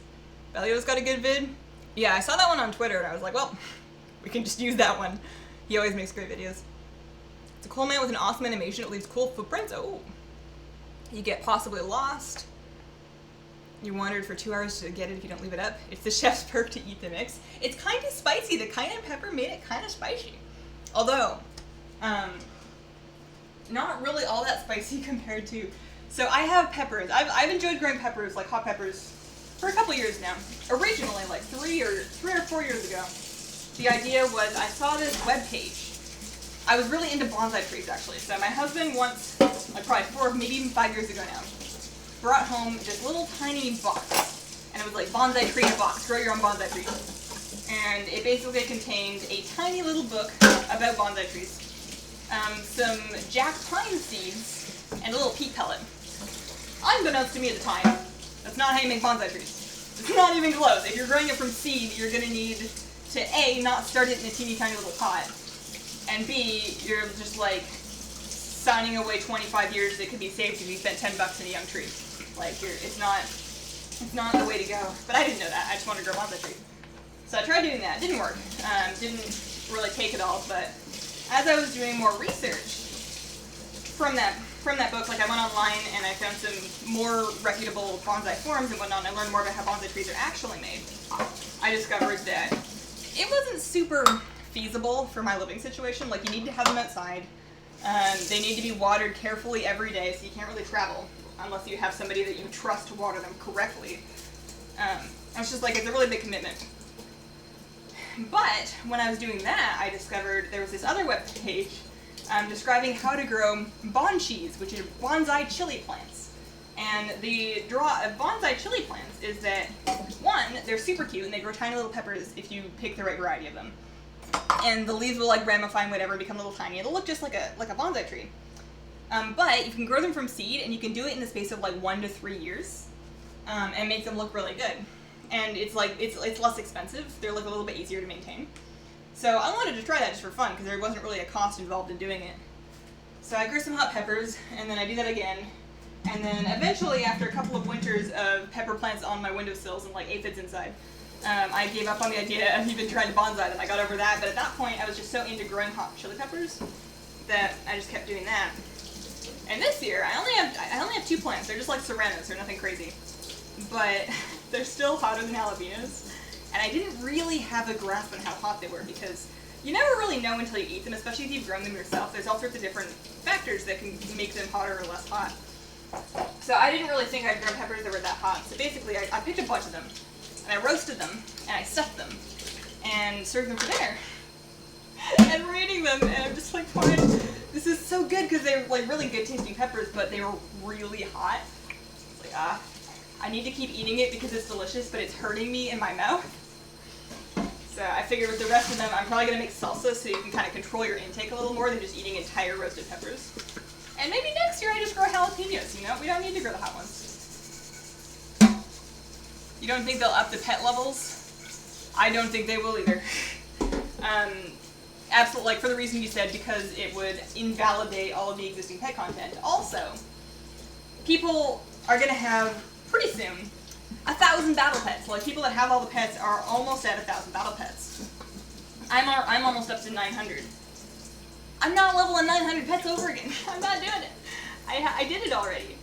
Belio's got a good vid. Yeah, I saw that one on Twitter and I was like, well, we can just use that one. He always makes great videos. It's a cool man with an awesome animation. It leaves cool footprints. Oh. You get possibly lost. You wandered for 2 hours to get it if you don't leave it up. It's the chef's perk to eat the mix. It's kind of spicy. The cayenne pepper made it kind of spicy. Although, not really all that spicy compared to... So I have peppers. I've enjoyed growing peppers, like hot peppers, for a couple years now. Originally, like 3 or 4 years ago, the idea was I saw this webpage. I was really into bonsai trees, actually. So my husband once, like probably 4, maybe even 5 years ago now, brought home this little tiny box, and it was like bonsai tree in a box, grow your own bonsai tree. And it basically contained a tiny little book about bonsai trees, some jack pine seeds, and a little peat pellet. Unbeknownst to me at the time, that's not how you make bonsai trees. It's not even close. If you're growing it from seed, you're going to need to A, not start it in a teeny tiny little pot, and B, you're just like signing away 25 years that could be saved if you spent $10 in a young tree. Like, it's not the way to go. But I didn't know that. I just wanted to grow a bonsai tree. So I tried doing that. It didn't work. Didn't really take it all. But as I was doing more research from that book, like I went online and I found some more reputable bonsai forums and whatnot, and I learned more about how bonsai trees are actually made. I discovered that it wasn't super feasible for my living situation. Like, you need to have them outside. They need to be watered carefully every day, so you can't really travel unless you have somebody that you trust to water them correctly. I was just like, it's a really big commitment. But when I was doing that, I discovered there was this other web page describing how to grow bonchis, which are bonsai chili plants. And the draw of bonsai chili plants is that, one, they're super cute and they grow tiny little peppers if you pick the right variety of them. And the leaves will like ramify and whatever, become a little tiny. It'll look just like a bonsai tree. But you can grow them from seed, and you can do it in the space of like 1 to 3 years, and make them look really good. And it's like it's less expensive. They're like a little bit easier to maintain. So I wanted to try that just for fun because there wasn't really a cost involved in doing it. So I grew some hot peppers, and then I do that again. And then eventually, after a couple of winters of pepper plants on my windowsills and like aphids inside, I gave up on the idea of even trying to bonsai them. I got over that, but at that point I was just so into growing hot chili peppers that I just kept doing that. And this year I only have 2 plants. They're just like serranos. They're nothing crazy, but they're still hotter than jalapenos. And I didn't really have a grasp on how hot they were because you never really know until you eat them, especially if you've grown them yourself. There's all sorts of different factors that can make them hotter or less hot. So I didn't really think I'd grown peppers that were that hot. So basically I picked a bunch of them, and I roasted them, and I stuffed them, and served them for dinner. And we're eating them, and I'm just like, fine, this is so good, because they're like really good tasting peppers, but they were really hot. It's like, I need to keep eating it because it's delicious, but it's hurting me in my mouth. So I figured with the rest of them, I'm probably going to make salsa so you can kind of control your intake a little more than just eating entire roasted peppers. And maybe next year I just grow jalapenos, you know? We don't need to grow the hot ones. You don't think they'll up the pet levels? I don't think they will either. Absolutely, like for the reason you said, because it would invalidate all of the existing pet content. Also, people are going to have, pretty soon, 1,000 battle pets. Like, people that have all the pets are almost at 1,000 battle pets. I'm almost up to 900. I'm not leveling 900 pets over again. I'm not doing it. I did it already.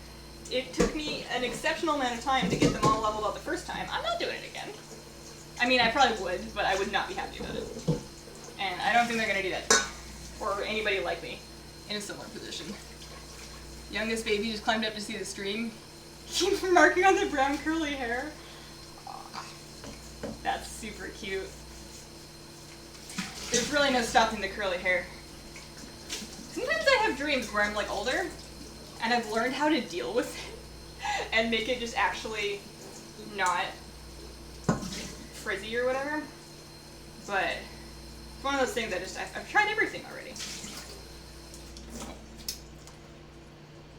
It took me an exceptional amount of time to get them all leveled up the first time. I'm not doing it again. I mean, I probably would, but I would not be happy about it. And I don't think they're going to do that to me. Or anybody like me in a similar position. Youngest baby just climbed up to see the stream. Keep marking on the brown curly hair. That's super cute. There's really no stopping the curly hair. Sometimes I have dreams where I'm like older and I've learned how to deal with it and make it just actually not frizzy or whatever. But it's one of those things I've tried everything already.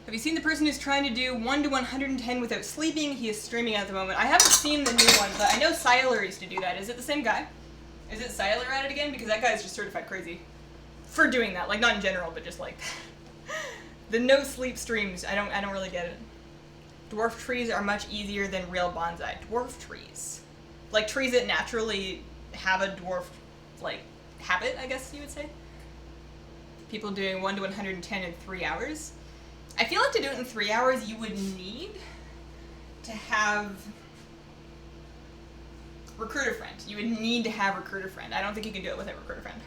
Have you seen the person who's trying to do 1 to 110 without sleeping? He is streaming at the moment. I haven't seen the new one, but I know Siler used to do that. Is it the same guy? Is it Siler at it again? Because that guy's just certified crazy for doing that. Like, not in general, but just like the no sleep streams. I don't really get it. Dwarf trees are much easier than real bonsai. Dwarf trees, like trees that naturally have a dwarf like habit, I guess you would say. People doing 1 to 110 in 3 hours. I feel like to do it in 3 hours, you would need to have recruiter friend. You would need to have recruiter friend. I don't think you can do it without recruiter friend.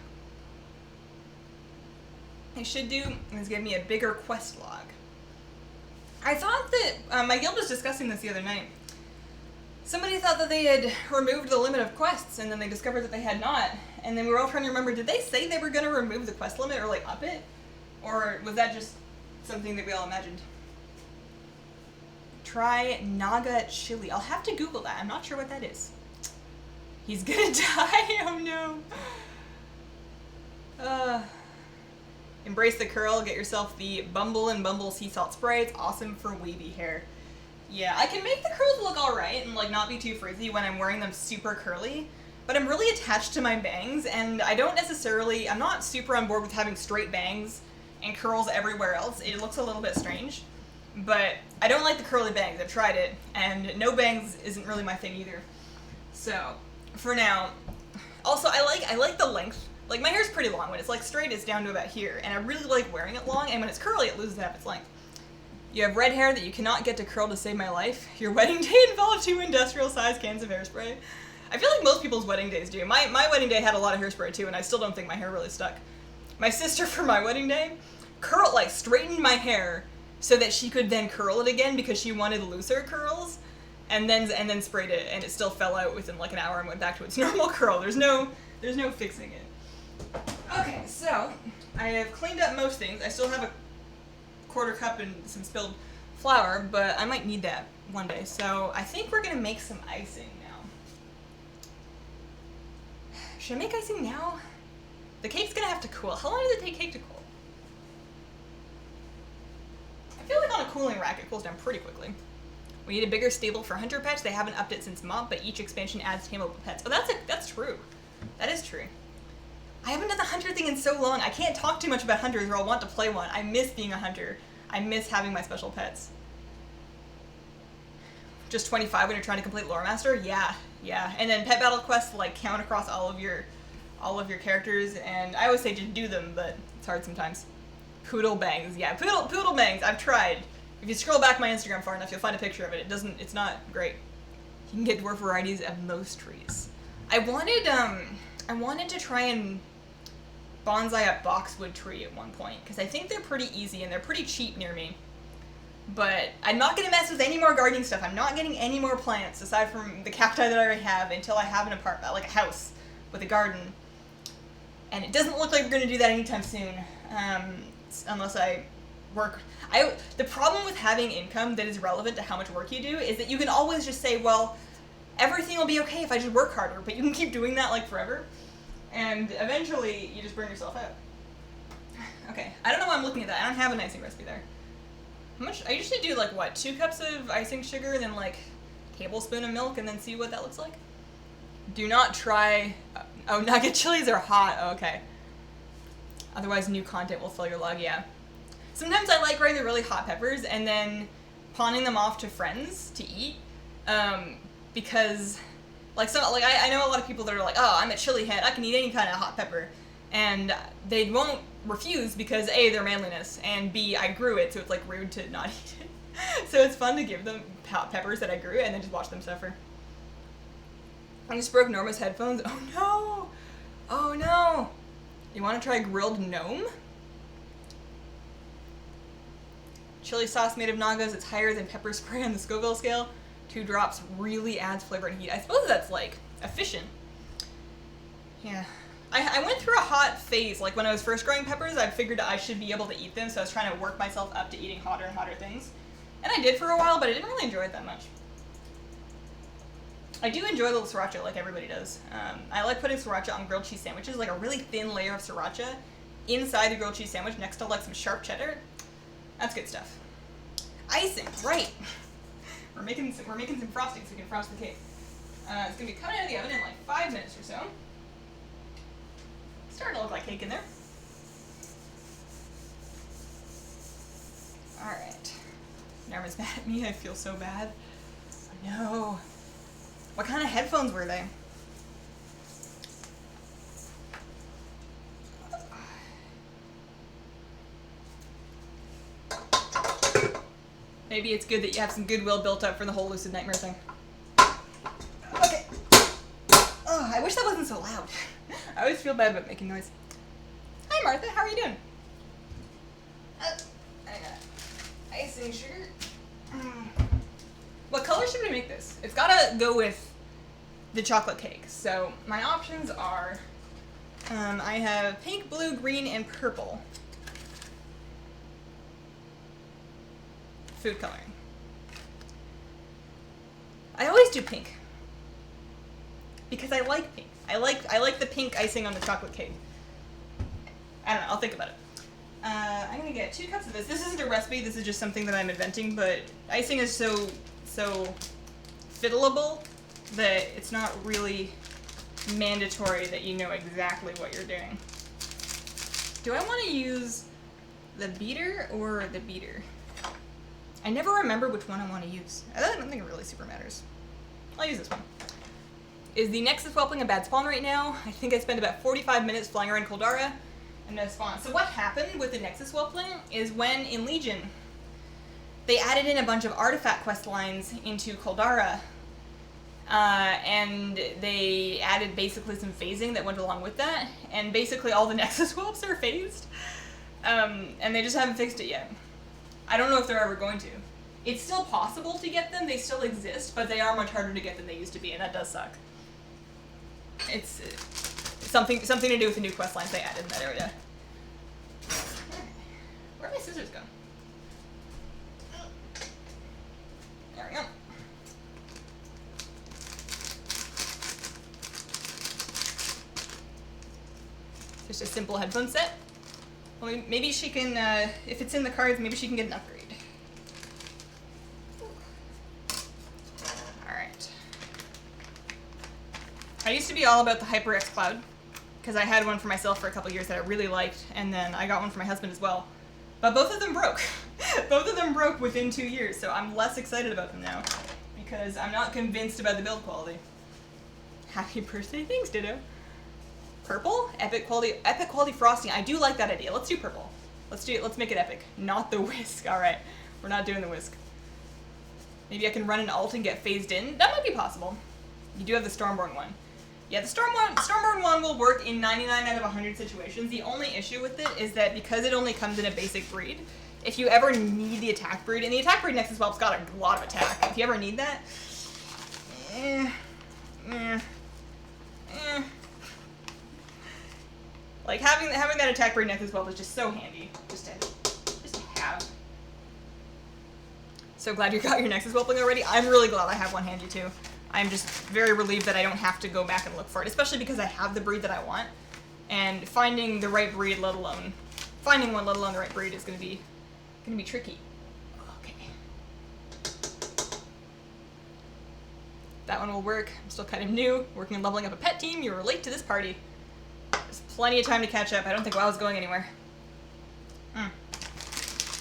I should do is give me a bigger quest log. I thought that my guild was discussing this the other night. Somebody thought that they had removed the limit of quests, and then they discovered that they had not. And then we were all trying to remember, did they say they were going to remove the quest limit or like up it? Or was that just something that we all imagined? Try Naga chili. I'll have to Google that. I'm not sure what that is. He's gonna die. Oh no. Embrace the curl. Get yourself the Bumble and Bumble sea salt spray. It's awesome for wavy hair. Yeah, I can make the curls look alright and like not be too frizzy when I'm wearing them super curly. But I'm really attached to my bangs, and I'm not super on board with having straight bangs and curls everywhere else. It looks a little bit strange, but I don't like the curly bangs. I've tried it, and no bangs isn't really my thing either. So, for now, also I like the length. Like, my hair's pretty long. When it's like straight, it's down to about here, and I really like wearing it long, and when it's curly, it loses half its length. You have red hair that you cannot get to curl to save my life. Your wedding day involved 2 industrial-sized cans of hairspray. I feel like most people's wedding days do. My wedding day had a lot of hairspray too, and I still don't think my hair really stuck. My sister, for my wedding day, straightened my hair so that she could then curl it again because she wanted looser curls, and then sprayed it, and it still fell out within like an hour and went back to its normal curl. There's no fixing it. Okay, so I have cleaned up most things. I still have a quarter cup and some spilled flour, but I might need that one day. So I think we're gonna make some icing now. Should I make icing now? The cake's gonna have to cool. How long does it take cake to cool? I feel like on a cooling rack it cools down pretty quickly. We need a bigger stable for hunter pets. They haven't upped it since Mop, but each expansion adds tameable pets. Oh, that's true. That is true. I haven't done the hunter thing in so long. I can't talk too much about hunters or I'll want to play one. I miss being a hunter. I miss having my special pets. Just 25 when you're trying to complete Lore Master? Yeah. And then pet battle quests like count across all of your characters, and I always say just do them, but it's hard sometimes. Poodle bangs. Yeah, poodle bangs. I've tried. If you scroll back my Instagram far enough, you'll find a picture of it. It's not great. You can get dwarf varieties of most trees. I wanted to try and bonsai a boxwood tree at one point, because I think they're pretty easy and they're pretty cheap near me. But I'm not going to mess with any more gardening stuff. I'm not getting any more plants aside from the cacti that I already have until I have an apartment, like a house with a garden. And it doesn't look like we're going to do that anytime soon, unless I work. The problem with having income that is relevant to how much work you do is that you can always just say, well, everything will be okay if I just work harder, but you can keep doing that like forever. And eventually, you just burn yourself out. Okay, I don't know why I'm looking at that. I don't have an icing recipe there. How much? I usually do like, what, 2 cups of icing sugar and then like a tablespoon of milk and then see what that looks like? Do not try... Oh, nugget chilies are hot. Oh, okay. Otherwise, new content will fill your log, yeah. Sometimes I like growing the really hot peppers and then pawning them off to friends to eat. Because... I know a lot of people that are like, oh, I'm a chili head, I can eat any kind of hot pepper. And they won't refuse because A, their manliness, and B, I grew it, so it's like rude to not eat it. So it's fun to give them hot peppers that I grew and then just watch them suffer. I just broke Norma's headphones. Oh no! Oh no! You want to try grilled gnome? Chili sauce made of nagas, it's higher than pepper spray on the Scoville scale. 2 drops really adds flavor and heat. I suppose that's like efficient. Yeah. I went through a hot phase, like when I was first growing peppers, I figured I should be able to eat them, so I was trying to work myself up to eating hotter and hotter things. And I did for a while, but I didn't really enjoy it that much. I do enjoy a little sriracha like everybody does. I like putting sriracha on grilled cheese sandwiches, like a really thin layer of sriracha inside the grilled cheese sandwich next to like some sharp cheddar. That's good stuff. Icing, right. We're making some frosting so we can frost the cake. It's going to be coming out of the oven in like 5 minutes or so. Starting to look like cake in there. Alright. Narman's mad at me. I feel so bad. No. What kind of headphones were they? Maybe it's good that you have some goodwill built up for the whole Lucid Nightmare thing. Okay. Oh, I wish that wasn't so loud. I always feel bad about making noise. Hi, Martha. How are you doing? I got icing sugar. What color should we make this? It's gotta go with the chocolate cake. So my options are, I have pink, blue, green, and purple. Food coloring. I always do pink because I like pink. I like the pink icing on the chocolate cake. I don't know. I'll think about it. I'm gonna get 2 cups of this. This isn't a recipe. This is just something that I'm inventing. But icing is so fiddleable that it's not really mandatory that you know exactly what you're doing. Do I want to use the beater or the beater? I never remember which one I want to use. I don't think it really super matters. I'll use this one. Is the Nexus Whelpling a bad spawn right now? I think I spent about 45 minutes flying around Caldara and no spawn. So what happened with the Nexus Whelpling is when in Legion, they added in a bunch of artifact quest lines into Caldara, and they added basically some phasing that went along with that, and basically all the Nexus Whelps are phased, and they just haven't fixed it yet. I don't know if they're ever going to. It's still possible to get them, they still exist, but they are much harder to get than they used to be, and that does suck. It's something to do with the new quest lines they added in that area. Where'd my scissors go? There we go. Just a simple headphone set. Well, maybe she can, if it's in the cards, maybe she can get an upgrade. Alright. I used to be all about the HyperX Cloud, because I had one for myself for a couple years that I really liked, and then I got one for my husband as well. But both of them broke. Both of them broke within 2 years, so I'm less excited about them now, because I'm not convinced about the build quality. Happy birthday, thanks, Ditto. Purple? Epic quality frosting. I do like that idea. Let's do purple. Let's make it epic. Not the whisk. Alright. We're not doing the whisk. Maybe I can run an alt and get phased in. That might be possible. You do have the Stormborn one. Yeah, the Stormborn one will work in 99 out of 100 situations. The only issue with it is that because it only comes in a basic breed, if you ever need the attack breed, and the attack breed Nexus Whelp's got a lot of attack. If you ever need that, like having that attack breed Nexus Whelp is just so handy, just to have. So glad you got your Nexus Whelpling already. I'm really glad I have one handy too. I'm just very relieved that I don't have to go back and look for it, especially because I have the breed that I want. And finding the right breed, let alone the right breed, is gonna be tricky. Okay. That one will work. I'm still kind of new, working on leveling up a pet team. You were late to this party. There's plenty of time to catch up. I don't think WoW's going anywhere.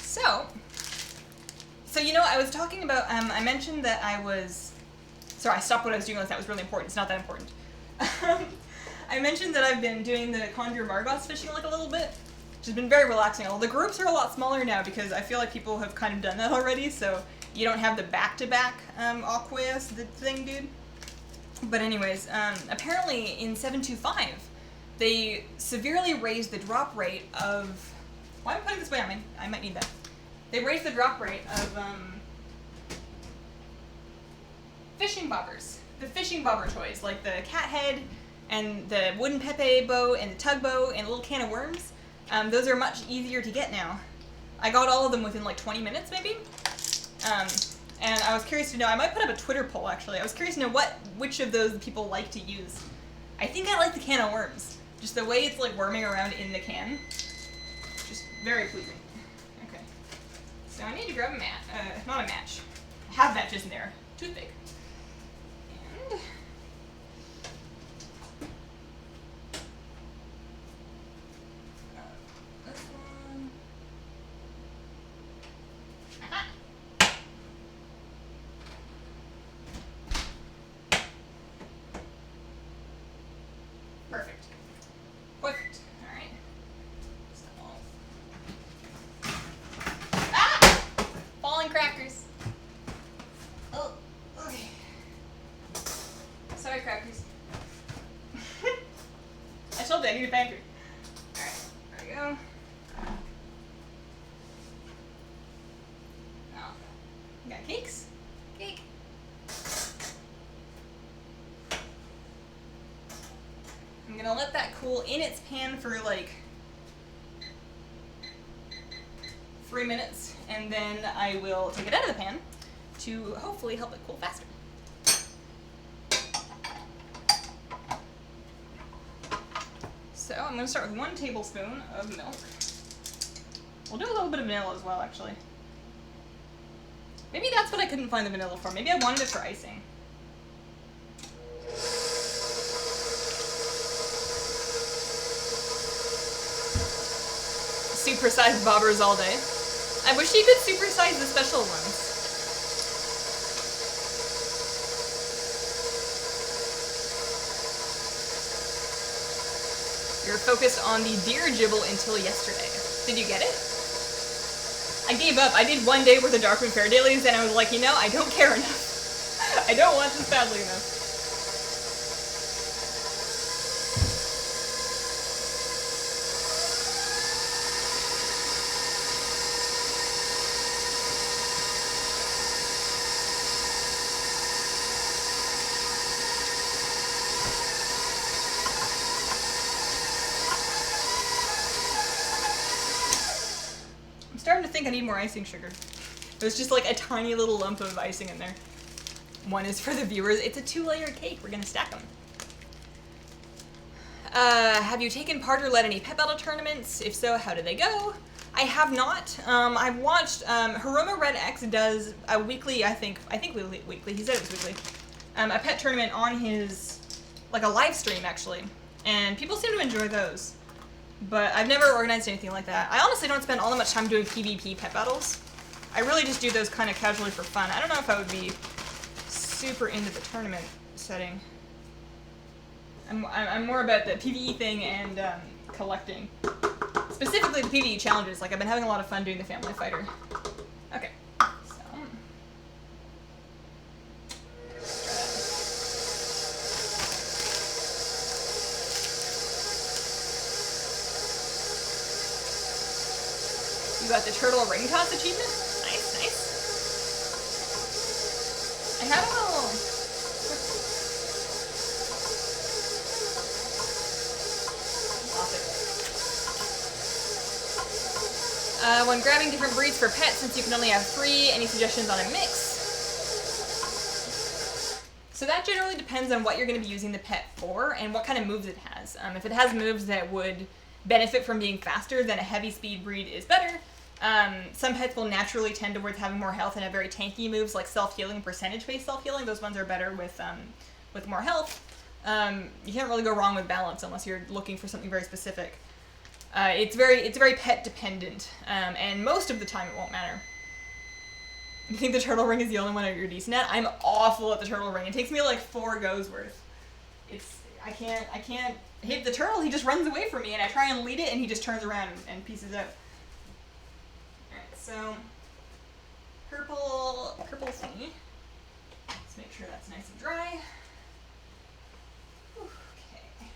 So you know, I was talking about, I mentioned that sorry, I stopped what I was doing, that was really important. It's not that important. I mentioned that I've been doing the Conjure Margos fishing like a little bit, which has been very relaxing. Although the groups are a lot smaller now because I feel like people have kind of done that already, so you don't have the back-to-back Aqueous thing, dude. But anyways, apparently in 7.2.5, they severely raised the drop rate of... Why am I putting this way? I might need that. They raised the drop rate of fishing bobbers. the fishing bobber toys, like the cat head and the wooden Pepe bow and the tugboat and a little can of worms. Those are much easier to get now. I got all of them within like 20 minutes maybe. And I was curious to know, I might put up a Twitter poll actually. I was curious to know which of those people like to use. I think I like the can of worms. Just the way it's like worming around in the can. Just very pleasing. Okay. So I need to grab a not a match. I have matches in there. Toothpick. And this one. Aha. Perfect. Perfect. All right. So, ah! Falling crackers. Oh, okay. Sorry, crackers. I told you I need a pantry. All right, there we go. Now, we got cakes. Cake. I'm gonna let that cool in its pan for like 3 minutes, and then I will take it out of the pan to hopefully help it cool faster. So I'm gonna start with 1 tablespoon of milk. We'll do a little bit of vanilla as well, actually. Maybe that's what I couldn't find the vanilla for. Maybe I wanted it for icing. Supersized bobbers all day. I wish you could supersize the special ones. You're focused on the dirigible until yesterday. Did you get it? I gave up. I did 1 day worth of Darkwing Fair dailies, and I was like, you know, I don't care enough. I don't want this badly enough. I think I need more icing sugar. There's just like a tiny little lump of icing in there. One is for the viewers. It's a 2-layer cake. We're gonna stack them. Have you taken part or led any pet battle tournaments? If so, how did they go? I have not. I've watched, Hiroma Red X does a weekly, I think weekly, he said it was weekly, a pet tournament on his, like a live stream actually. And people seem to enjoy those. But I've never organized anything like that. I honestly don't spend all that much time doing PvP pet battles. I really just do those kind of casually for fun. I don't know if I would be super into the tournament setting. I'm more about the PvE thing and collecting. Specifically the PvE challenges. Like I've been having a lot of fun doing the Family Fighter. Okay. You got the turtle ring toss achievement? Nice, nice. I had a little... When grabbing different breeds for pets, since you can only have 3, any suggestions on a mix? So that generally depends on what you're going to be using the pet for and what kind of moves it has. If it has moves that would benefit from being faster, then a heavy speed breed is better. Some pets will naturally tend towards having more health and have very tanky moves like self-healing, percentage-based self-healing. Those ones are better with more health. You can't really go wrong with balance unless you're looking for something very specific. It's very pet dependent, and most of the time it won't matter. You think the turtle ring is the only one you're decent at? I'm awful at the turtle ring. It takes me like 4 goes worth. I can't hit the turtle. He just runs away from me, and I try and lead it, and he just turns around and pieces out. So, purple thingy. Let's make sure that's nice and dry. Okay.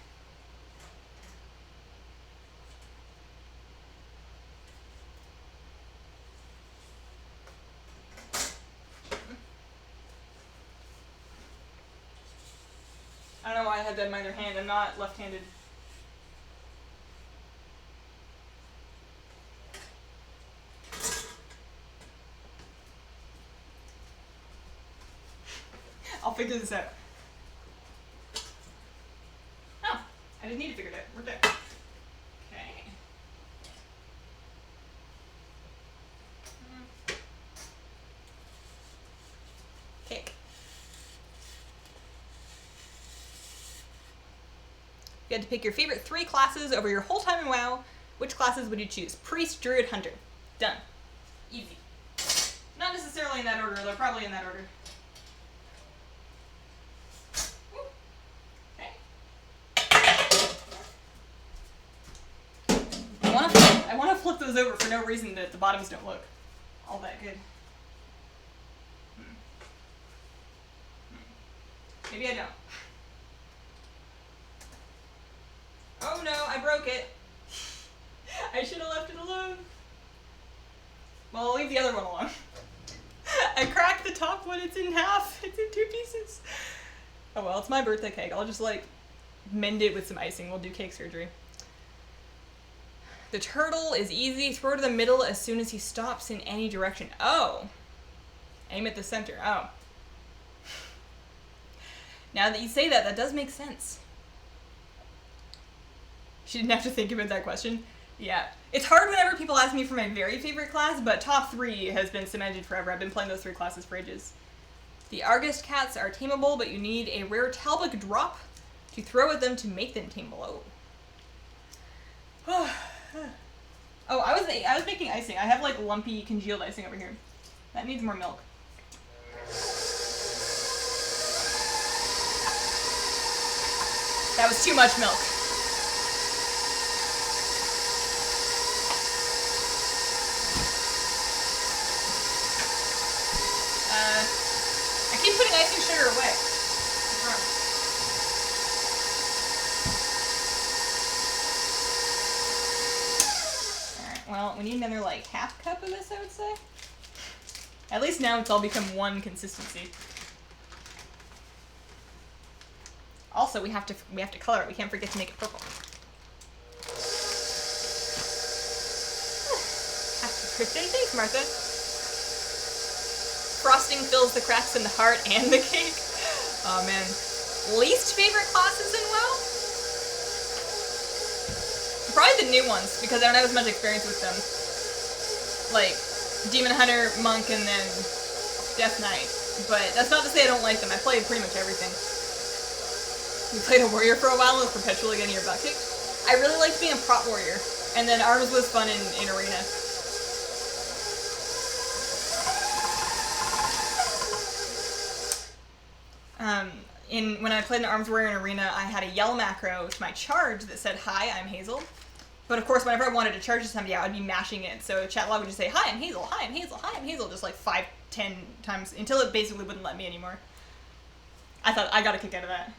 had that in my other hand. I'm not left-handed. I'll figure this out. Oh, I didn't need to figure it out. We're there. Okay. Cake. You had to pick your favorite 3 classes over your whole time in WoW. Which classes would you choose? Priest, Druid, Hunter. Done. Easy. Not necessarily in that order, though probably in that order. I want to flip those over for no reason that the bottoms don't look all that good. Maybe I don't. Oh no, I broke it. I should have left it alone. Well, I'll leave the other one alone. I cracked the top one, it's in half. It's in 2 pieces. Oh well, it's my birthday cake. I'll just like mend it with some icing. We'll do cake surgery. The turtle is easy. Throw to the middle as soon as he stops in any direction. Oh. Aim at the center. Oh. Now that you say that, that does make sense. She didn't have to think about that question. Yeah. It's hard whenever people ask me for my very favorite class, but top 3 has been cemented forever. I've been playing those 3 classes for ages. The Argus cats are tameable, but you need a rare Talbot drop to throw at them to make them tameable. Oh. Oh, I was making icing. I have like lumpy congealed icing over here. That needs more milk. That was too much milk. I keep putting icing sugar away. What's wrong? Well, we need another, like, half cup of this, I would say. At least now it's all become one consistency. Also, we have to color it. We can't forget to make it purple. Happy birthday. Thanks, Martha. Frosting fills the cracks in the heart and the cake. Oh, man. Least favorite classes in WoW? Probably the new ones, because I don't have as much experience with them. Like, Demon Hunter, Monk, and then Death Knight. But that's not to say I don't like them. I played pretty much everything. We played a warrior for a while and was perpetually getting your butt kicked. I really liked being a prop warrior. And then arms was fun in arena. When I played an arms warrior in arena, I had a yell macro to my charge that said, "Hi, I'm Hazel." But of course, whenever I wanted to charge somebody, I would be mashing it. So chat log would just say, "Hi, I'm Hazel. Hi, I'm Hazel. Hi, I'm Hazel," just like 5-10 times until it basically wouldn't let me anymore. I thought I got a kick out of that.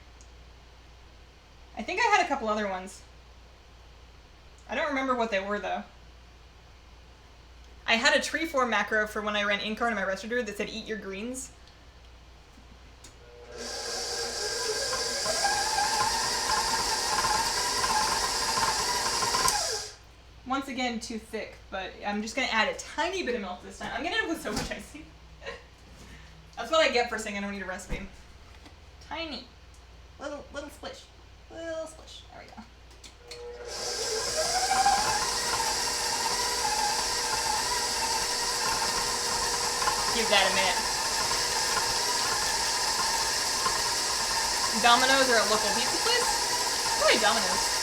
I think I had a couple other ones. I don't remember what they were though. I had a tree form macro for when I ran Incarn in my Restoder that said, "Eat your greens." Once again, too thick, but I'm just going to add a tiny bit of milk this time. I'm going to end up with so much icing. That's what I get for saying I don't need a recipe. Tiny. Little splish. Little splish. There we go. Give that a minute. Domino's are a local pizza place? Probably Domino's.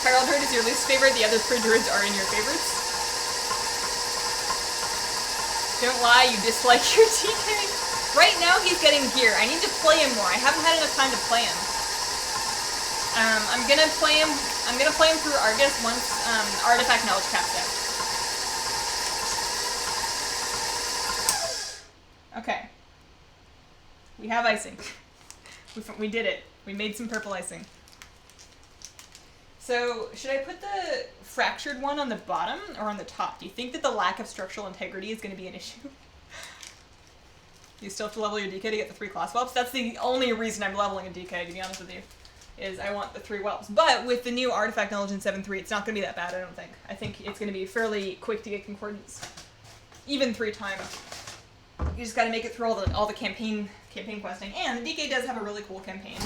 Harold Druid is your least favorite, the other 3 druids are in your favorites. Don't lie, you dislike your TK. Right now he's getting gear. I need to play him more. I haven't had enough time to play him. I'm gonna play him through Argus once Artifact Knowledge caps out. Okay. We have icing. We did it. We made some purple icing. So, should I put the fractured one on the bottom or on the top? Do you think that the lack of structural integrity is going to be an issue? You still have to level your DK to get the 3 class whelps. That's the only reason I'm leveling a DK, to be honest with you, is I want the 3 whelps. But with the new artifact knowledge in 7.3, it's not going to be that bad, I don't think. I think it's going to be fairly quick to get concordance. Even 3 times. You just got to make it through all the campaign questing. And the DK does have a really cool campaign.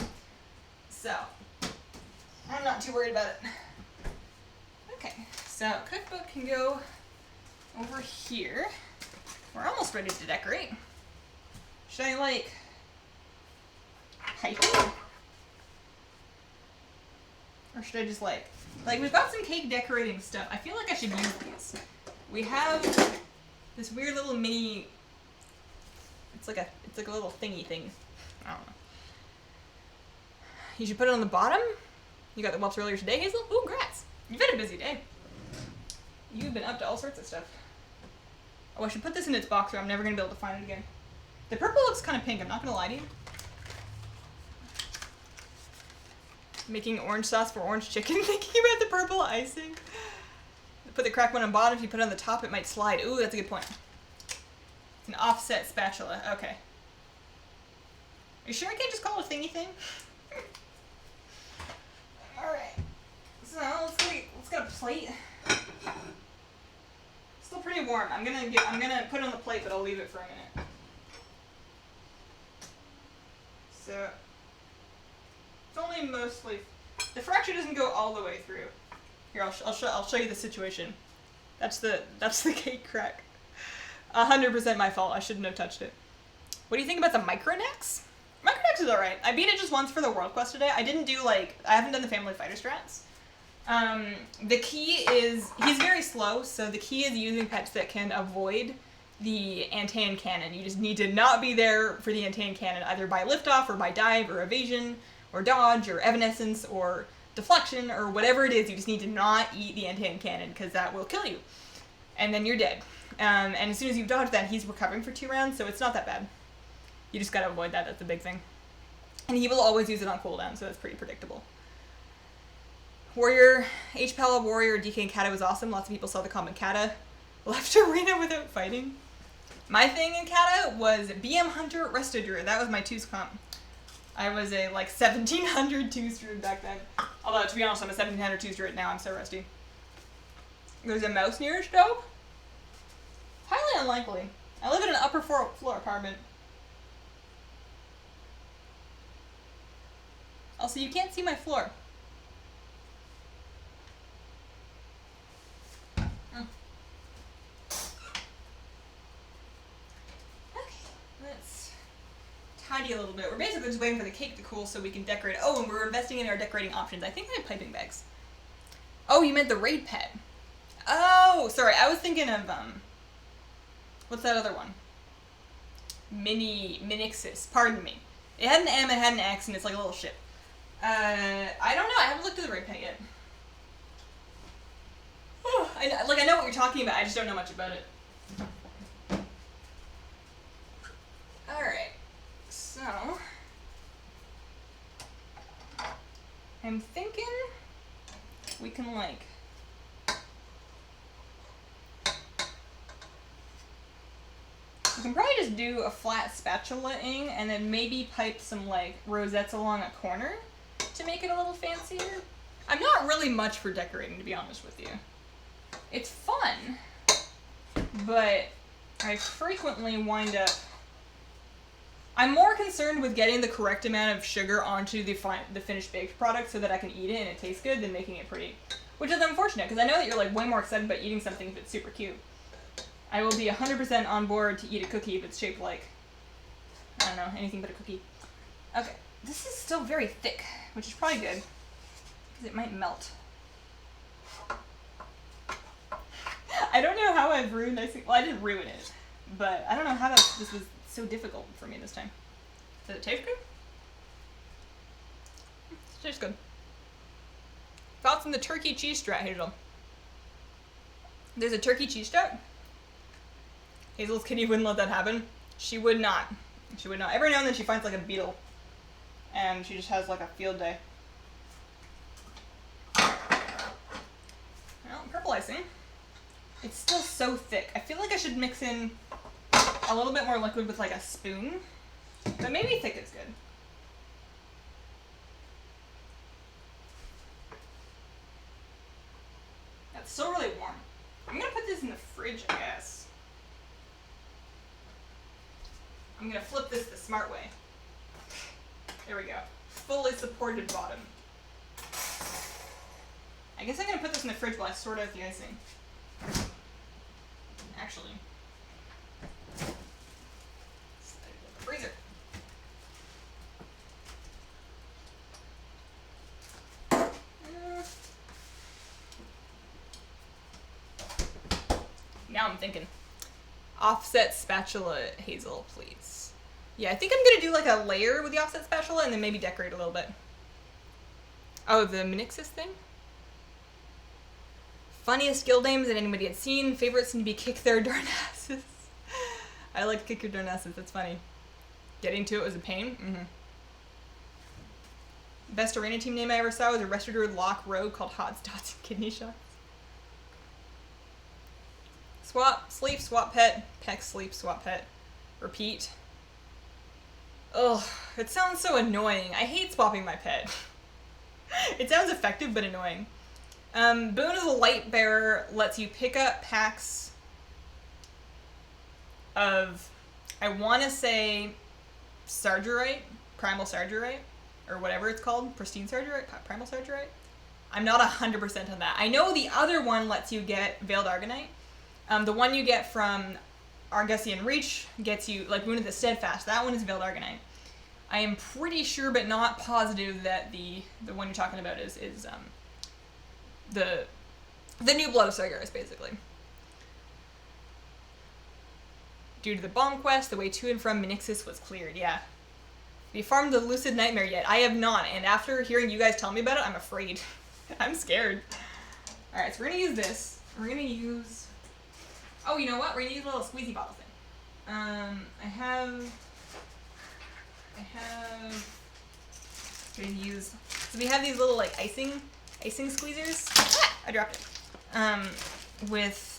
So, I'm not too worried about it. Okay, so cookbook can go over here. We're almost ready to decorate. Should I, like, pipe it? Or should I just, like, we've got some cake decorating stuff. I feel like I should use these. We have this weird little mini, it's like a little thingy thing. I don't know. You should put it on the bottom. You got the whelps earlier today, Hazel? Ooh, congrats. You've had a busy day. You've been up to all sorts of stuff. Oh, I should put this in its box or I'm never going to be able to find it again. The purple looks kind of pink, I'm not going to lie to you. Making orange sauce for orange chicken, thinking about the purple icing. Put the cracked one on bottom, if you put it on the top it might slide. Ooh, that's a good point. It's an offset spatula, okay. Are you sure I can't just call it a thingy thing? Alright. So, let's get a plate. Still pretty warm. I'm gonna put it on the plate, but I'll leave it for a minute. So, it's only mostly, the fracture doesn't go all the way through. Here, I'll show you the situation. That's the cake crack. 100% my fault. I shouldn't have touched it. What do you think about the Micronex? Micronex is alright. I beat it just once for the World Quest today. I haven't done the Family Fighter strats. The key is, he's very slow, so the key is using pets that can avoid the Antaean cannon. You just need to not be there for the Antaean cannon, either by liftoff or by dive or evasion or dodge or evanescence or deflection or whatever it is. You just need to not eat the Antaean cannon because that will kill you. And then you're dead. And as soon as you've dodged that, he's recovering for 2 rounds, so it's not that bad. You just gotta avoid that, that's the big thing. And he will always use it on cooldown, so that's pretty predictable. Warrior, H-Pala, Warrior, DK and Kata was awesome. Lots of people saw the comment Kata left arena without fighting. My thing in Kata was BM Hunter, Resto Druid. That was my 2's comp. I was a, 1700 2's Druid back then. Although, to be honest, I'm a 1700 2's Druid now. I'm so rusty. There's a mouse near a stove? Highly unlikely. I live in an upper floor apartment. Also, you can't see my floor. Tidy a little bit. We're basically just waiting for the cake to cool so we can decorate. Oh, and we're investing in our decorating options. I think I have piping bags. Oh, you meant the raid pet. Oh, sorry. I was thinking of, what's that other one? Minixis. Pardon me. It had an M, it had an X, and it's like a little ship. I don't know. I haven't looked at the raid pet yet. I know what you're talking about. I just don't know much about it. Alright. So, I'm thinking we can we can probably just do a flat spatula-ing and then maybe pipe some rosettes along a corner to make it a little fancier. I'm not really much for decorating, to be honest with you. It's fun, but I frequently wind up, I'm more concerned with getting the correct amount of sugar onto the finished baked product so that I can eat it and it tastes good than making it pretty. Which is unfortunate, because I know that you're way more excited about eating something if it's super cute. I will be 100% on board to eat a cookie if it's shaped like, I don't know, anything but a cookie. Okay, this is still very thick, which is probably good, because it might melt. I don't know how I've ruined icing. Well, I didn't ruin it, but I don't know how this was so difficult for me this time. Does it taste good? It tastes good. Thoughts on the turkey cheese strat, Hazel? There's a turkey cheese strat? Hazel's kitty wouldn't let that happen. She would not. She would not. Every now and then she finds a beetle. And she just has a field day. Well, purple icing. It's still so thick. I feel like I should mix in a little bit more liquid with like a spoon, but maybe thick is good. That's still really warm. I'm gonna put this in the fridge, I guess. I'm gonna flip this the smart way. There we go. Fully supported bottom. I guess I'm gonna put this in the fridge while I sort out the icing. Actually. Freezer. Now I'm thinking. Offset spatula, Hazel, please. Yeah, I think I'm gonna do like a layer with the offset spatula and then maybe decorate a little bit. Oh, the Minixis thing? Funniest guild names that anybody had seen. Favorites seem to be kick their darn asses. I like kick your darn asses, that's funny. Getting to it was a pain. Best arena team name I ever saw was a Restaurateur Lock Rogue called Hot Dots and Kidney Shots. Swap, sleep, swap pet, peck, sleep, swap pet, repeat. Ugh, it sounds so annoying. I hate swapping my pet. It sounds effective but annoying. Boone is a light bearer, lets you pick up packs of, I want to say, Sargerite, Primal Sargerite, or whatever it's called, Pristine Sargerite, Primal Sargerite. I'm not 100% on that. I know the other one lets you get Veiled Argonite. The one you get from Argosian Reach gets you, like, Boone of the Steadfast. That one is Veiled Argonite. I am pretty sure, but not positive, that the one you're talking about is the new Blood of Sargeras, basically. Due to the bomb quest, the way to and from Minixis was cleared. Yeah. Have you farmed the Lucid Nightmare yet? I have not, and after hearing you guys tell me about it, I'm afraid. I'm scared. Alright, so we're gonna use this. We're gonna use... Oh, you know what? We're gonna use a little squeezy bottle thing. I have... Gonna use... So we have these little, like, icing squeezers. Ah, I dropped it. With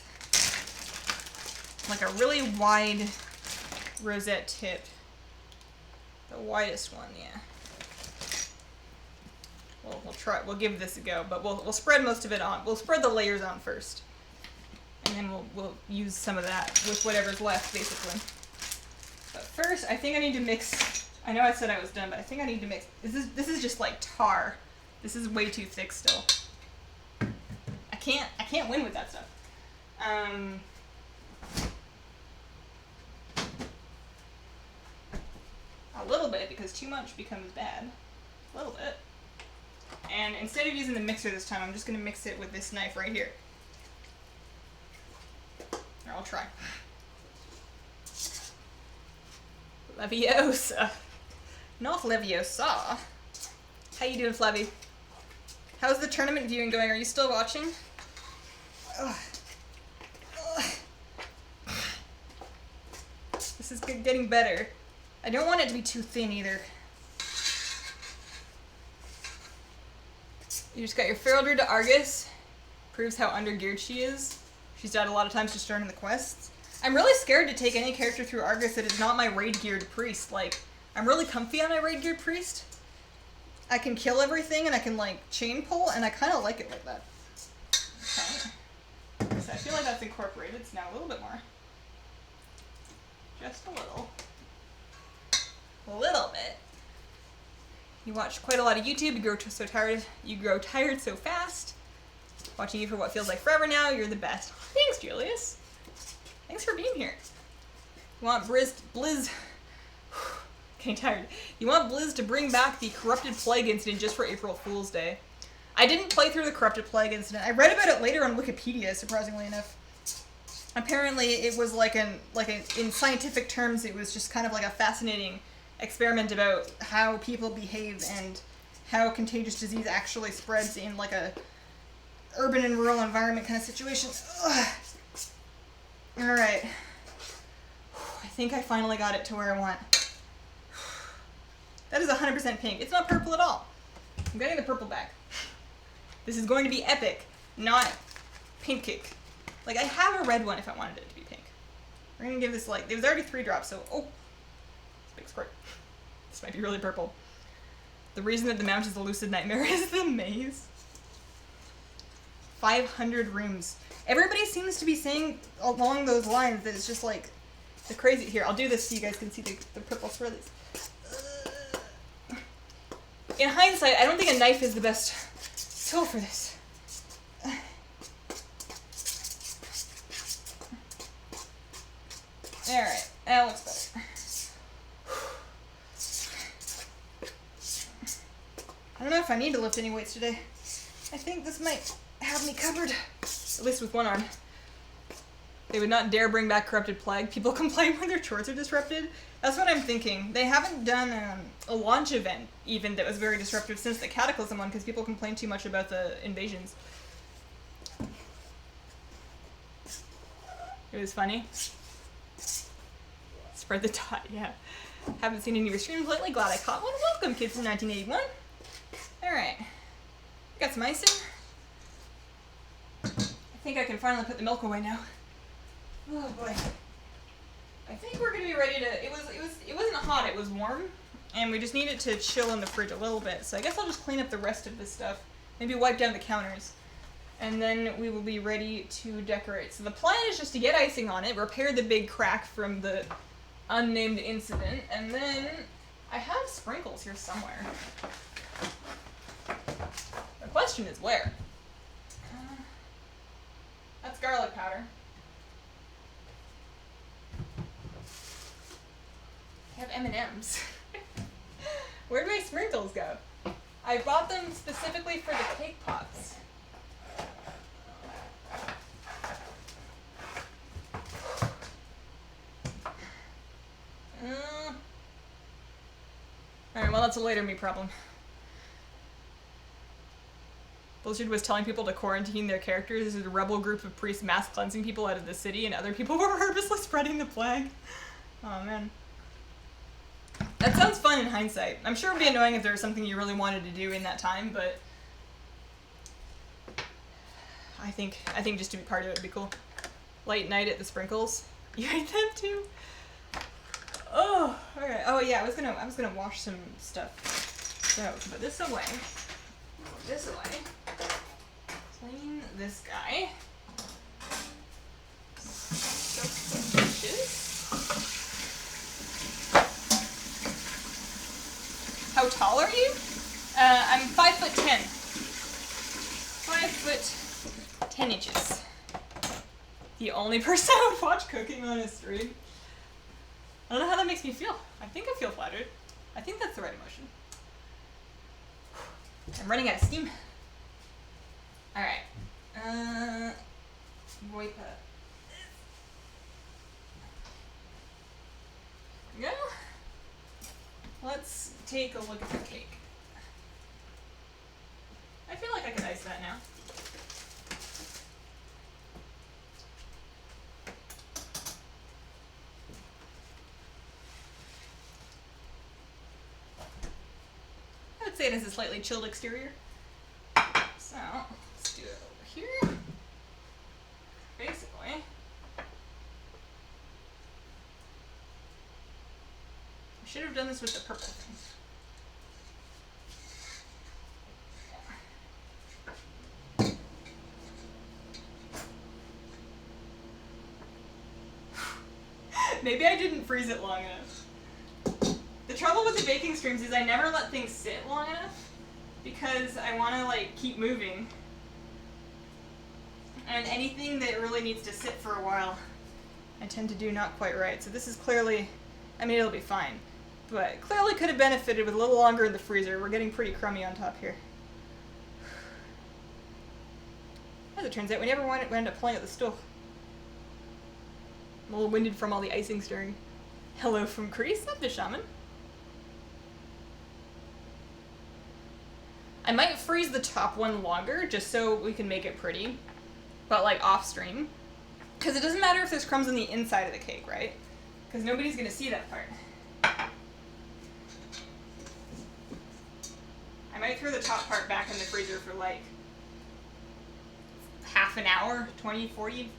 like a really wide rosette tip. The widest one, yeah. We'll give this a go, but we'll spread most of it on. We'll spread the layers on first. And then we'll use some of that with whatever's left, basically. But first, I think I need to mix. I know I said I was done, but I think I need to mix. This is just like tar. This is way too thick still. I can't win with that stuff. A little bit, because too much becomes bad. A little bit. And instead of using the mixer this time, I'm just going to mix it with this knife right here. Here, I'll try. Leviosa. Not Leviosa. How you doing, Flavie? How's the tournament viewing going? Are you still watching? Ugh. Ugh. This is getting better. I don't want it to be too thin either. You just got your Feraldred to Argus. Proves how undergeared she is. She's died a lot of times just starting the quests. I'm really scared to take any character through Argus that is not my raid geared priest. Like, I'm really comfy on my raid geared priest. I can kill everything and I can like chain pull, and I kind of like it like that. Okay. So I feel like that's incorporated. It's now a little bit more. Just a little. A little bit. You watch quite a lot of YouTube. You grow so tired. You grow tired so fast. Watching you for what feels like forever now. You're the best. Thanks, Julius. Thanks for being here. You want Blizz? Getting tired. You want Blizz to bring back the Corrupted Plague incident just for April Fool's Day. I didn't play through the Corrupted Plague incident. I read about it later on Wikipedia, surprisingly enough. Apparently, it was in scientific terms, it was just kind of like a fascinating experiment about how people behave and how contagious disease actually spreads in like a urban and rural environment kind of situation. Ugh. All right. I think I finally got it to where I want. That is 100% pink. It's not purple at all. I'm getting the purple back. This is going to be epic, not pink cake. Like, I have a red one if I wanted it to be pink. We're gonna give this like, there was already 3 drops, so, oh, it's a big squirt. This might be really purple. The reason that the mount is a lucid nightmare is the maze. 500 rooms. Everybody seems to be saying along those lines that it's just like the crazy. Here, I'll do this so you guys can see the purple swirlies. In hindsight, I don't think a knife is the best tool for this. Alright, that looks better. I don't know if I need to lift any weights today. I think this might have me covered, at least with one arm. They would not dare bring back Corrupted Plague. People complain when their chores are disrupted. That's what I'm thinking. They haven't done a launch event, even, that was very disruptive since the Cataclysm one, because people complain too much about the invasions. It was funny. Spread the dot, yeah. Haven't seen any of your streams lately. Glad I caught one. Welcome, kids, in 1981. Alright. Got some icing. I think I can finally put the milk away now. Oh boy. I think we're gonna be ready to, it wasn't hot, it was warm. And we just need it to chill in the fridge a little bit. So I guess I'll just clean up the rest of this stuff. Maybe wipe down the counters. And then we will be ready to decorate. So the plan is just to get icing on it, repair the big crack from the unnamed incident, and then I have sprinkles here somewhere. The question is where? That's garlic powder. I have M&Ms. Where'd my sprinkles go? I bought them specifically for the cake pops. Alright, well that's a later me problem. Blizzard was telling people to quarantine their characters as a rebel group of priests mass cleansing people out of the city, and other people were purposely spreading the plague. Oh man. That sounds fun in hindsight. I'm sure it would be annoying if there was something you really wanted to do in that time, but I think just to be part of it would be cool. Late night at the sprinkles. You ate them too? Oh, alright. Oh yeah, I was gonna wash some stuff. So put this away. Put this away. Clean this guy. Soak some dishes. How tall are you? I'm 5'10". 5'10". The only person I would watch cooking on a stream. I don't know how that makes me feel. I think I feel flattered. I think that's the right emotion. I'm running out of steam. Alright. Wipe up. There we go. Let's take a look at the cake. I feel like I could ice that now. I would say it has a slightly chilled exterior. So, let's do it over here. Basically, I should have done this with the purple thing. Maybe I didn't freeze it long enough. The trouble with the baking streams is I never let things sit long enough because I want to like keep moving. And anything that really needs to sit for a while, I tend to do not quite right. So this is clearly, I mean it'll be fine, but clearly could have benefited with a little longer in the freezer. We're getting pretty crummy on top here. As it turns out, we never wound up playing at the stove. I'm a little winded from all the icing stirring. Hello from Crease, up the shaman. I might freeze the top one longer, just so we can make it pretty, but like off stream. Because it doesn't matter if there's crumbs on the inside of the cake, right? Because nobody's going to see that part. I might throw the top part back in the freezer for like half an hour, 20, 40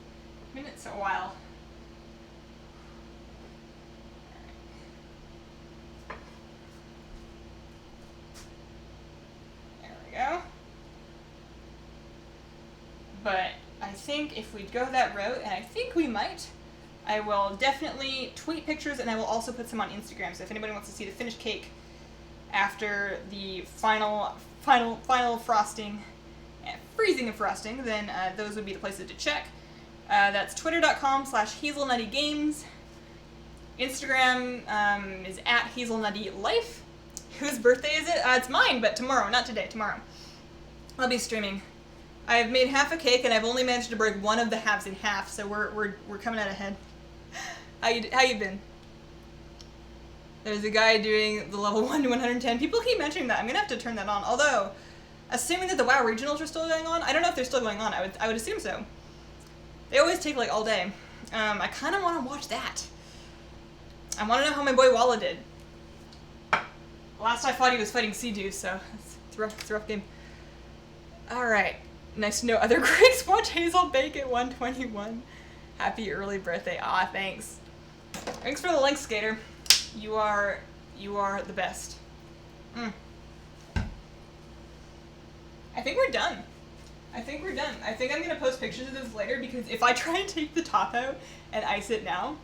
minutes, a while. think if we go that route, and I think we might, I will definitely tweet pictures, and I will also put some on Instagram. So if anybody wants to see the finished cake after the final frosting, freezing and frosting, then those would be the places to check. That's twitter.com/hazelnuttygames. Instagram is @hazelnuttylife. Whose birthday is it? It's mine, but tomorrow, not today, tomorrow. I'll be streaming. I have made half a cake, and I've only managed to break one of the halves in half, so we're coming out ahead. How you been? There's a guy doing the level 1 to 110. People keep mentioning that. I'm gonna have to turn that on. Although, assuming that the WoW regionals are still going on, I don't know if they're still going on. I would assume so. They always take like all day. I kind of want to watch that. I want to know how my boy Walla did. Last I thought he was fighting Sea so it's a rough game. Alright. Nice to know other Greeks watch Hazel bake at 121. Happy early birthday. Aw, thanks. Thanks for the link, Skater. You are the best. I think we're done. I think I'm gonna post pictures of this later, because if I try and take the top out and ice it now,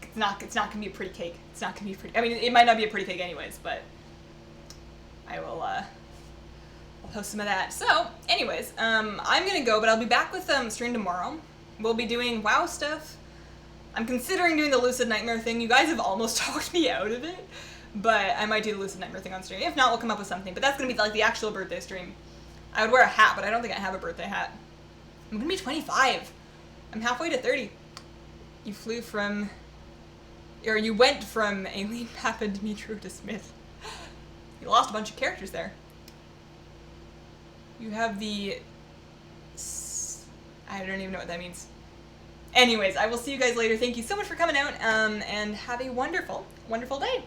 it's not gonna be a pretty cake. It's not gonna be pretty. I mean, it might not be a pretty cake anyways, but I will I'll post some of that. So, anyways, I'm gonna go, but I'll be back with stream tomorrow. We'll be doing WoW stuff. I'm considering doing the Lucid Nightmare thing. You guys have almost talked me out of it, but I might do the Lucid Nightmare thing on stream. If not, we'll come up with something. But that's gonna be like the actual birthday stream. I would wear a hat, but I don't think I have a birthday hat. I'm gonna be 25. I'm halfway to 30. You flew from, or you went from Aileen Papa Dimitru to Smith. You lost a bunch of characters there. You have the, I don't even know what that means. Anyways, I will see you guys later. Thank you so much for coming out, and have a wonderful, wonderful day.